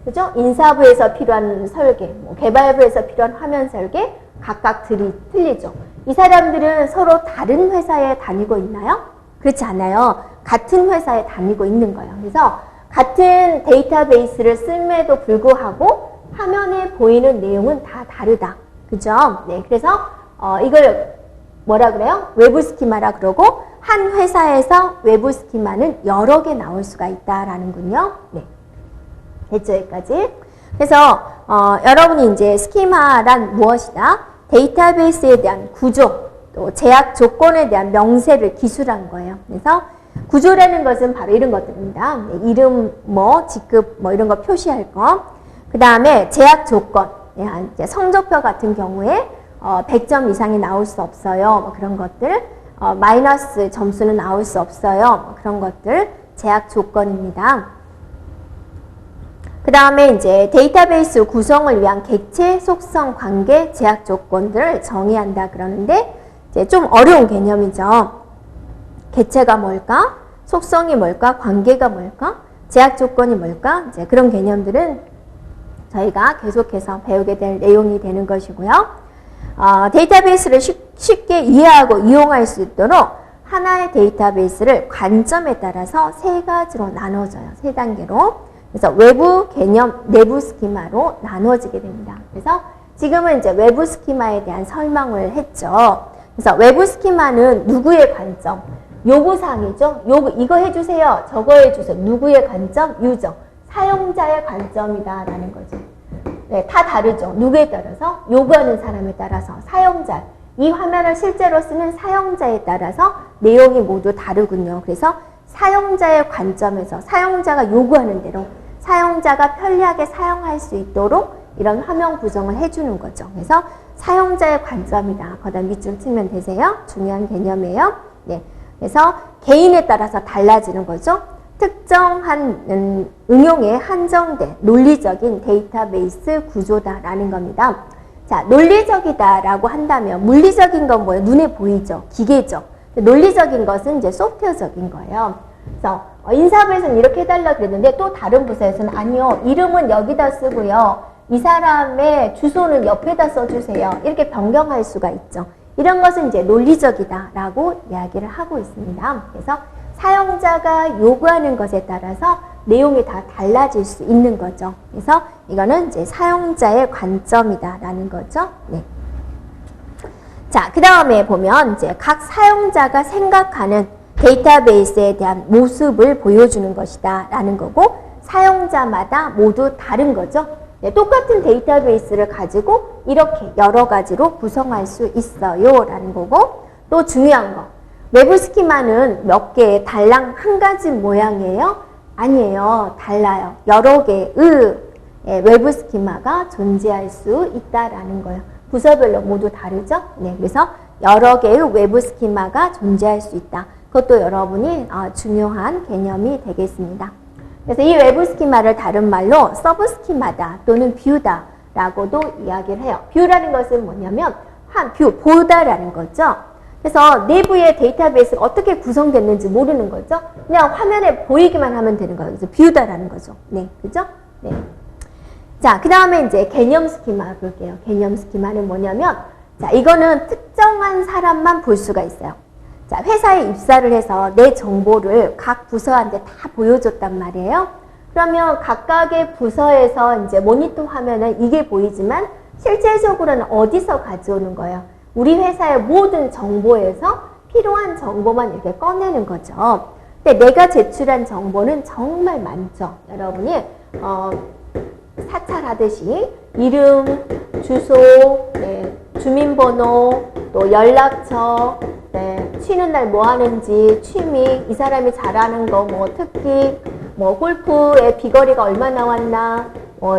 그죠? 인사부에서 필요한 설계. 뭐 개발부에서 필요한 화면 설계. 각각 틀리죠. 이 사람들은 서로 다른 회사에 다니고 있나요? 그렇지 않아요. 같은 회사에 다니고 있는 거예요. 그래서 같은 데이터베이스를 씀에도 불구하고 화면에 보이는 내용은 다 다르다. 그죠? 네. 그래서 이걸 뭐라 그래요? 외부 스키마라 그러고 한 회사에서 외부 스키마는 여러 개 나올 수가 있다라는군요. 네. 됐죠? 여기까지. 그래서 여러분이 이제 스키마란 무엇이다? 데이터베이스에 대한 구조, 또 제약 조건에 대한 명세를 기술한 거예요. 그래서 구조라는 것은 바로 이런 것들입니다. 네, 이름, 뭐, 직급, 뭐 이런 거 표시할 거. 그 다음에 제약 조건, 네, 이제 성적표 같은 경우에 100점 이상이 나올 수 없어요. 뭐 그런 것들. 마이너스 점수는 나올 수 없어요. 뭐 그런 것들. 제약 조건입니다. 그 다음에 이제 데이터베이스 구성을 위한 객체, 속성, 관계, 제약 조건들을 정의한다 그러는데 이제 좀 어려운 개념이죠. 객체가 뭘까? 속성이 뭘까? 관계가 뭘까? 제약 조건이 뭘까? 이제 그런 개념들은 저희가 계속해서 배우게 될 내용이 되는 것이고요. 데이터베이스를 쉽게 이해하고 이용할 수 있도록 하나의 데이터베이스를 관점에 따라서 세 가지로 나눠져요. 세 단계로. 그래서 외부 개념, 내부 스키마로 나눠지게 됩니다. 그래서 지금은 이제 외부 스키마에 대한 설명을 했죠. 그래서 외부 스키마는 누구의 관점? 요구사항이죠. 이거 해주세요. 저거 해주세요. 누구의 관점? 유저. 사용자의 관점이다라는 거죠. 네, 다 다르죠. 누구에 따라서? 요구하는 사람에 따라서. 사용자. 이 화면을 실제로 쓰는 사용자에 따라서 내용이 모두 다르군요. 그래서 사용자의 관점에서 사용자가 요구하는 대로 사용자가 편리하게 사용할 수 있도록 이런 화면 구성을 해주는 거죠. 그래서 사용자의 관점이다. 거기다 밑줄 치면 되세요. 중요한 개념이에요. 네. 그래서 개인에 따라서 달라지는 거죠. 특정한 응용에 한정된 논리적인 데이터베이스 구조다라는 겁니다. 자, 논리적이다라고 한다면 물리적인 건 뭐예요? 눈에 보이죠. 기계죠. 논리적인 것은 이제 소프트웨어적인 거예요. 그래서 인사부에서는 이렇게 해달라 그랬는데 또 다른 부서에서는 아니요. 이름은 여기다 쓰고요. 이 사람의 주소는 옆에다 써주세요. 이렇게 변경할 수가 있죠. 이런 것은 이제 논리적이다라고 이야기를 하고 있습니다. 그래서 사용자가 요구하는 것에 따라서 내용이 다 달라질 수 있는 거죠. 그래서 이거는 이제 사용자의 관점이다라는 거죠. 네. 자, 그 다음에 보면 이제 각 사용자가 생각하는 데이터베이스에 대한 모습을 보여주는 것이다 라는 거고 사용자마다 모두 다른 거죠. 네, 똑같은 데이터베이스를 가지고 이렇게 여러 가지로 구성할 수 있어요 라는 거고 또 중요한 거 외부 스키마는 몇 개의 달랑 한 가지 모양이에요? 아니에요. 달라요. 여러 개의 외부 스키마가 존재할 수 있다라는 거예요. 부서별로 모두 다르죠? 네, 그래서 여러 개의 외부 스키마가 존재할 수 있다. 그것도 여러분이 중요한 개념이 되겠습니다. 그래서 이 외부 스키마를 다른 말로 서브 스키마다 또는 뷰다라고도 이야기를 해요. 뷰라는 것은 뭐냐면 보다라는 거죠. 그래서 내부의 데이터베이스가 어떻게 구성됐는지 모르는 거죠. 그냥 화면에 보이기만 하면 되는 거예요. 그래서 뷰다라는 거죠. 네, 그죠? 네. 자, 그 다음에 이제 개념 스키마 볼게요. 개념 스키마는 뭐냐면, 자, 이거는 특정한 사람만 볼 수가 있어요. 자, 회사에 입사를 해서 내 정보를 각 부서한테 다 보여줬단 말이에요. 그러면 각각의 부서에서 이제 모니터 화면은 이게 보이지만 실제적으로는 어디서 가져오는 거예요? 우리 회사의 모든 정보에서 필요한 정보만 이렇게 꺼내는 거죠. 근데 내가 제출한 정보는 정말 많죠. 여러분이 사찰하듯이 이름, 주소, 네, 주민번호, 또 연락처, 네, 쉬는 날 뭐 하는지, 취미, 이 사람이 잘하는 거, 뭐 특기, 뭐 골프의 비거리가 얼마 나왔나,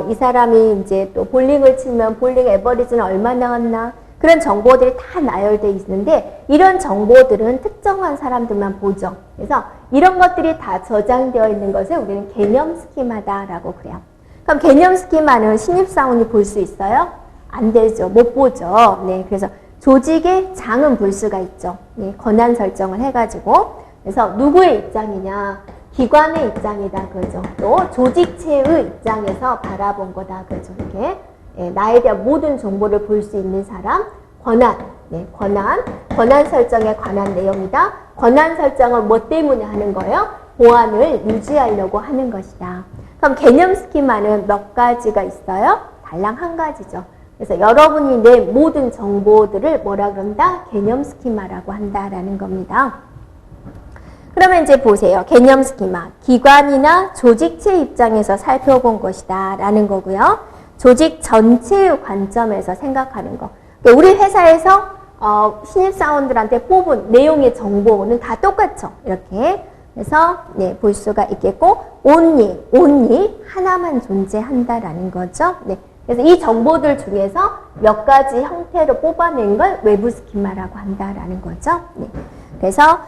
이 사람이 이제 또 볼링을 치면 볼링 에버리지는 얼마 나왔나, 그런 정보들이 다 나열되어 있는데 이런 정보들은 특정한 사람들만 보죠. 그래서 이런 것들이 다 저장되어 있는 것을 우리는 개념 스키마다라고 그래요. 그럼 개념 스키마는 신입사원이 볼 수 있어요? 안 되죠. 못 보죠. 네, 그래서 조직의 장은 볼 수가 있죠. 네, 권한 설정을 해가지고. 그래서 누구의 입장이냐? 기관의 입장이다. 그죠. 또 조직체의 입장에서 바라본 거다. 그죠. 이렇게. 네, 나에 대한 모든 정보를 볼 수 있는 사람, 권한. 네, 권한 설정에 관한 내용이다. 권한 설정을 뭐 때문에 하는 거예요? 보안을 유지하려고 하는 것이다. 그럼 개념 스키마는 몇 가지가 있어요? 달랑 한 가지죠. 그래서 여러분이 내 모든 정보들을 뭐라 그런다? 개념 스키마라고 한다라는 겁니다. 그러면 이제 보세요. 개념 스키마. 기관이나 조직체 입장에서 살펴본 것이다 라는 거고요. 조직 전체의 관점에서 생각하는 거. 우리 회사에서 신입사원들한테 뽑은 내용의 정보는 다 똑같죠. 이렇게. 그래서 네, 볼 수가 있겠고 only 하나만 존재한다라는 거죠. 네. 그래서 이 정보들 중에서 몇 가지 형태로 뽑아낸 걸 외부 스키마라고 한다라는 거죠. 네. 그래서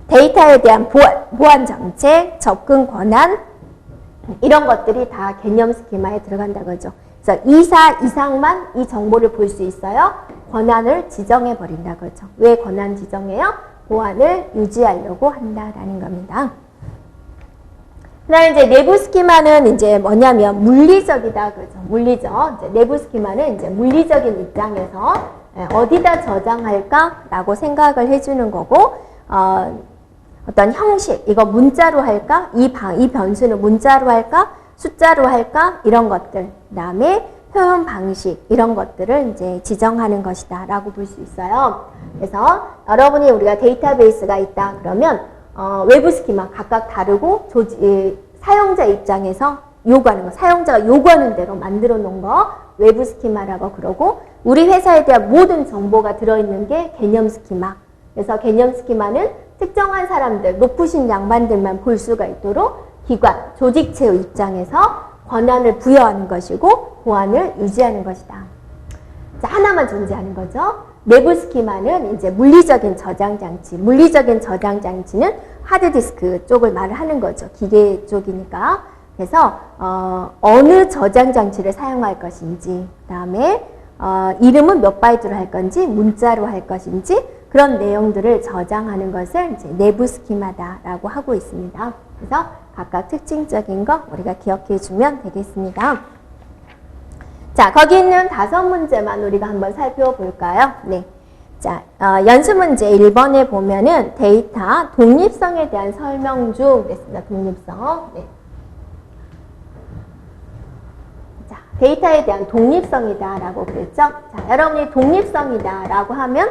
데이터에 대한 보안 정책, 접근 권한 이런 것들이 다 개념 스키마에 들어간다고 그러죠. 그래서 2사 이상만 이 정보를 볼 수 있어요. 권한을 지정해 버린다고 그러죠. 왜 권한 지정해요? 보안을 유지하려고 한다라는 겁니다. 그다음에 이제 내부 스키마는 이제 뭐냐면 물리적이다 그러죠. 물리적. 이제 내부 스키마는 이제 물리적인 입장에서 어디다 저장할까라고 생각을 해주는 거고, 어떤 형식, 이거 문자로 할까? 이 변수는 문자로 할까? 숫자로 할까? 이런 것들. 그다음에 표현 방식, 이런 것들을 이제 지정하는 것이다 라고 볼 수 있어요. 그래서 여러분이 우리가 데이터베이스가 있다 그러면 외부 스키마 각각 다르고 사용자 입장에서 요구하는 거, 사용자가 요구하는 대로 만들어 놓은 거 외부 스키마라고 그러고, 우리 회사에 대한 모든 정보가 들어있는 게 개념 스키마. 그래서 개념 스키마는 특정한 사람들, 높으신 양반들만 볼 수가 있도록 기관, 조직체의 입장에서 권한을 부여하는 것이고 보안을 유지하는 것이다. 자, 하나만 존재하는 거죠. 내부 스키마는 이제 물리적인 저장 장치. 물리적인 저장 장치는 하드디스크 쪽을 말을 하는 거죠. 기계 쪽이니까. 그래서 어느 저장 장치를 사용할 것인지, 그다음에 이름은 몇 바이트로 할 건지, 문자로 할 것인지 그런 내용들을 저장하는 것을 이제 내부 스키마다라고 하고 있습니다. 그래서 각각 특징적인 거 우리가 기억해 주면 되겠습니다. 자, 거기 있는 5문제만 우리가 한번 살펴볼까요? 네. 자, 연습 문제 1번에 보면은 데이터 독립성에 대한 설명 중 그랬습니다. 독립성. 네. 자, 데이터에 대한 독립성이다라고 그랬죠? 자, 여러분이 독립성이다라고 하면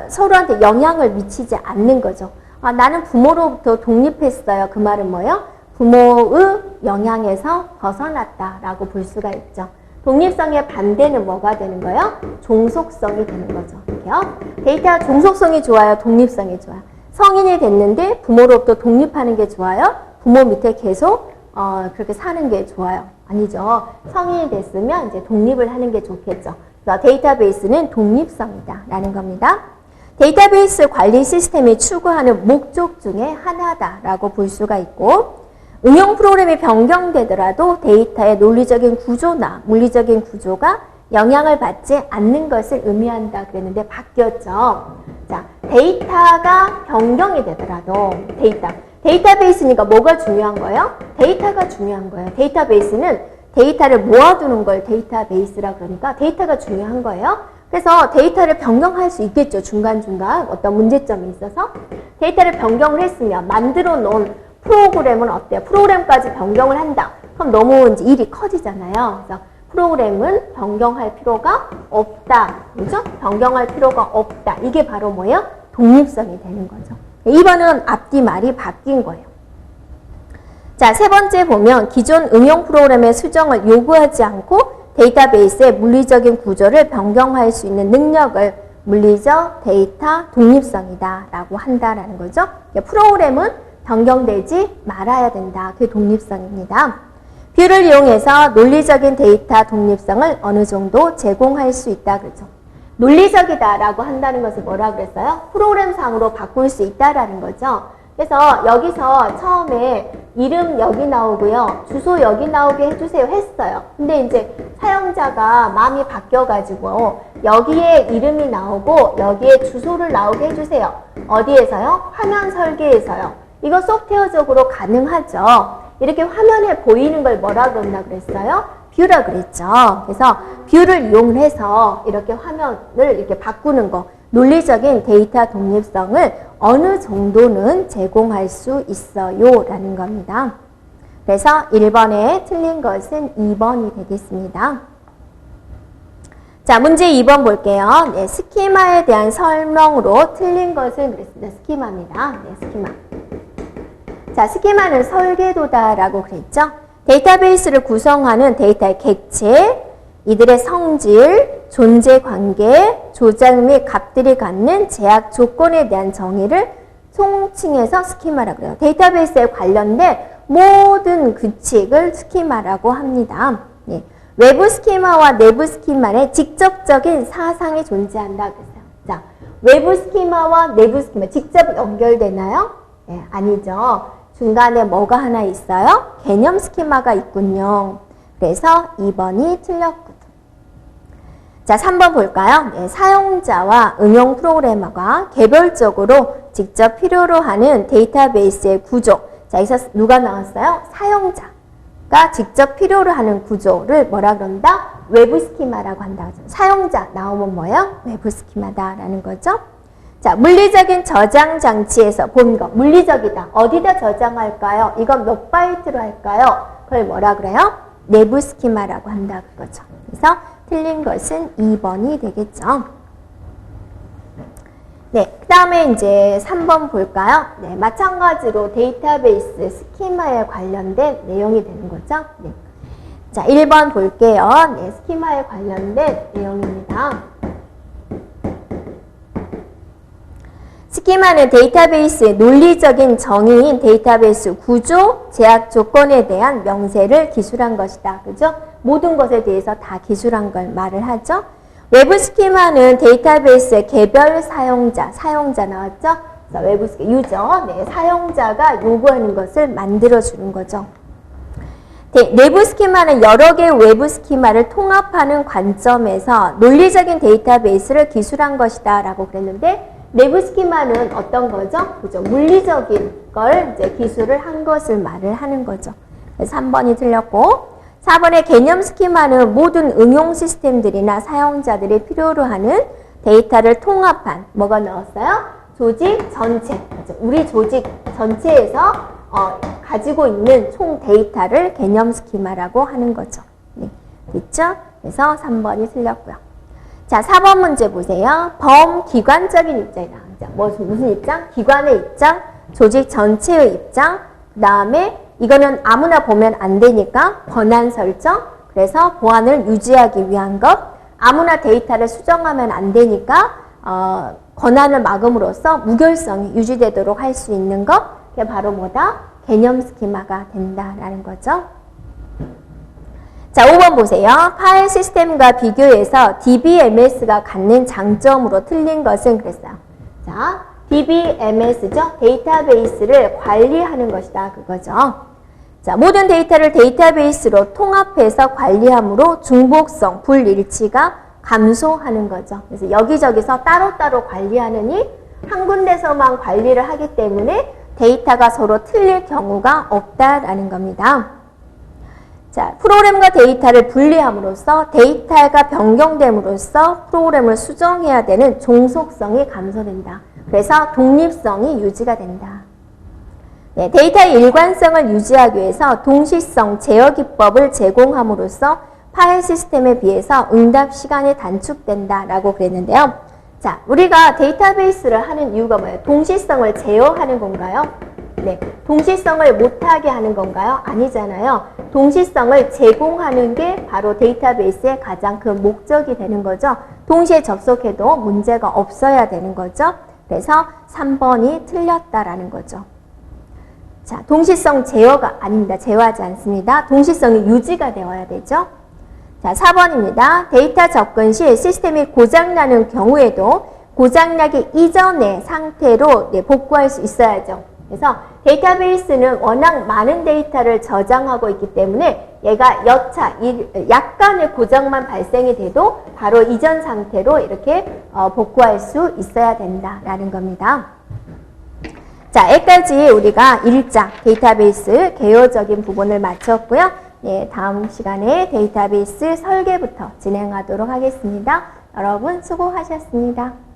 서로한테 영향을 미치지 않는 거죠. 나는 부모로부터 독립했어요. 그 말은 뭐예요? 부모의 영향에서 벗어났다라고 볼 수가 있죠. 독립성의 반대는 뭐가 되는 거예요? 종속성이 되는 거죠. 이렇게요. 데이터가 종속성이 좋아요? 독립성이 좋아요? 성인이 됐는데 부모로부터 독립하는 게 좋아요? 부모 밑에 계속 그렇게 사는 게 좋아요. 아니죠. 성인이 됐으면 이제 독립을 하는 게 좋겠죠. 그래서 데이터베이스는 독립성이다 라는 겁니다. 데이터베이스 관리 시스템이 추구하는 목적 중에 하나다라고 볼 수가 있고, 응용 프로그램이 변경되더라도 데이터의 논리적인 구조나 물리적인 구조가 영향을 받지 않는 것을 의미한다 그랬는데 바뀌었죠. 자, 데이터가 변경이 되더라도 데이터베이스니까 뭐가 중요한 거예요? 데이터가 중요한 거예요. 데이터베이스는 데이터를 모아두는 걸 데이터베이스라 그러니까 데이터가 중요한 거예요. 그래서 데이터를 변경할 수 있겠죠. 중간중간 어떤 문제점이 있어서. 데이터를 변경을 했으면 만들어 놓은 프로그램은 어때요? 프로그램까지 변경을 한다. 그럼 너무 이제 일이 커지잖아요. 그래서 프로그램은 변경할 필요가 없다. 그죠? 변경할 필요가 없다. 이게 바로 뭐예요? 독립성이 되는 거죠. 2번은 앞뒤 말이 바뀐 거예요. 자, 세 번째 보면 기존 응용 프로그램의 수정을 요구하지 않고 데이터베이스의 물리적인 구조를 변경할 수 있는 능력을 물리적 데이터 독립성이다 라고 한다라는 거죠. 프로그램은 변경되지 말아야 된다. 그게 독립성입니다. 뷰를 이용해서 논리적인 데이터 독립성을 어느 정도 제공할 수 있다 그러죠. 논리적이다 라고 한다는 것을 뭐라 그랬어요? 프로그램상으로 바꿀 수 있다라는 거죠. 그래서 여기서 처음에 이름 여기 나오고요. 주소 여기 나오게 해주세요 했어요. 근데 이제 사용자가 마음이 바뀌어가지고 여기에 이름이 나오고 여기에 주소를 나오게 해주세요. 어디에서요? 화면 설계에서요. 이거 소프트웨어적으로 가능하죠. 이렇게 화면에 보이는 걸 뭐라 그런다 그랬어요? 뷰라 그랬죠. 그래서 뷰를 이용해서 이렇게 화면을 이렇게 바꾸는 거, 논리적인 데이터 독립성을 어느 정도는 제공할 수 있어요 라는 겁니다. 그래서 1번에 틀린 것은 2번이 되겠습니다. 자, 문제 2번 볼게요. 네, 스키마에 대한 설명으로 틀린 것은 그랬습니다. 스키마입니다. 네, 스키마. 자, 스키마는 설계도다라고 그랬죠. 데이터베이스를 구성하는 데이터의 객체, 이들의 성질, 존재 관계, 조작 및 값들이 갖는 제약 조건에 대한 정의를 총칭해서 스키마라고 해요. 데이터베이스에 관련된 모든 규칙을 스키마라고 합니다. 예. 외부 스키마와 내부 스키마의 직접적인 사상이 존재한다 그랬어요. 자, 외부 스키마와 내부 스키마 직접 연결되나요? 예, 아니죠. 중간에 뭐가 하나 있어요? 개념 스키마가 있군요. 그래서 2번이 틀렸거든. 자, 3번 볼까요? 네, 사용자와 응용 프로그래머가 개별적으로 직접 필요로 하는 데이터베이스의 구조. 자, 여기서 누가 나왔어요? 사용자가 직접 필요로 하는 구조를 뭐라 그런다? 외부 스키마라고 한다. 사용자 나오면 뭐예요? 외부 스키마다라는 거죠. 자, 물리적인 저장 장치에서 본 거. 물리적이다. 어디다 저장할까요? 이건 몇 바이트로 할까요? 그걸 뭐라 그래요? 내부 스키마라고 한다 그거죠. 그래서 틀린 것은 2번이 되겠죠. 네, 그 다음에 이제 3번 볼까요? 네, 마찬가지로 데이터베이스 스키마에 관련된 내용이 되는 거죠. 네. 자, 1번 볼게요. 네, 스키마에 관련된 내용입니다. 스키마는 데이터베이스의 논리적인 정의인 데이터베이스 구조, 제약 조건에 대한 명세를 기술한 것이다. 그죠? 모든 것에 대해서 다 기술한 걸 말을 하죠. 외부 스키마는 데이터베이스의 개별 사용자 나왔죠? 외부 스키마, 유저, 네, 사용자가 요구하는 것을 만들어주는 거죠. 내부 스키마는 여러 개의 외부 스키마를 통합하는 관점에서 논리적인 데이터베이스를 기술한 것이다 라고 그랬는데 내부 스키마는 어떤 거죠? 그죠? 물리적인 걸 이제 기술을 한 것을 말을 하는 거죠. 그래서 3번이 틀렸고 4번의 개념 스키마는 모든 응용 시스템들이나 사용자들이 필요로 하는 데이터를 통합한 뭐가 나왔어요? 조직 전체. 그죠? 우리 조직 전체에서 가지고 있는 총 데이터를 개념 스키마라고 하는 거죠. 네. 됐죠? 그래서 3번이 틀렸고요. 자, 4번 문제 보세요. 범기관적인 입장이다. 무슨 입장? 기관의 입장, 조직 전체의 입장, 그 다음에 이거는 아무나 보면 안 되니까 권한 설정, 그래서 보안을 유지하기 위한 것, 아무나 데이터를 수정하면 안 되니까 권한을 막음으로써 무결성이 유지되도록 할 수 있는 것, 그게 바로 뭐다? 개념 스키마가 된다라는 거죠. 자, 5번 보세요. 파일 시스템과 비교해서 DBMS가 갖는 장점으로 틀린 것은 그랬어요. 자, DBMS죠. 데이터베이스를 관리하는 것이다. 그거죠. 자, 모든 데이터를 데이터베이스로 통합해서 관리함으로 중복성, 불일치가 감소하는 거죠. 그래서 여기저기서 따로따로 관리하느니 한 군데서만 관리를 하기 때문에 데이터가 서로 틀릴 경우가 없다라는 겁니다. 자, 프로그램과 데이터를 분리함으로써 데이터가 변경됨으로써 프로그램을 수정해야 되는 종속성이 감소된다. 그래서 독립성이 유지가 된다. 네, 데이터의 일관성을 유지하기 위해서 동시성 제어 기법을 제공함으로써 파일 시스템에 비해서 응답 시간이 단축된다라고 그랬는데요. 자, 우리가 데이터베이스를 하는 이유가 뭐예요? 동시성을 제어하는 건가요? 네, 동시성을 못하게 하는 건가요? 아니잖아요. 동시성을 제공하는 게 바로 데이터베이스의 가장 큰 목적이 되는 거죠. 동시에 접속해도 문제가 없어야 되는 거죠. 그래서 3번이 틀렸다라는 거죠. 자, 동시성 제어가 아닙니다. 제어하지 않습니다. 동시성이 유지가 되어야 되죠. 자, 4번입니다. 데이터 접근 시 시스템이 고장나는 경우에도 고장나기 이전의 상태로 복구할 수 있어야죠. 그래서 데이터베이스는 워낙 많은 데이터를 저장하고 있기 때문에 얘가 여차, 약간의 고장만 발생이 돼도 바로 이전 상태로 이렇게 복구할 수 있어야 된다라는 겁니다. 자, 여기까지 우리가 1장 데이터베이스 개요적인 부분을 마쳤고요. 네, 다음 시간에 데이터베이스 설계부터 진행하도록 하겠습니다. 여러분 수고하셨습니다.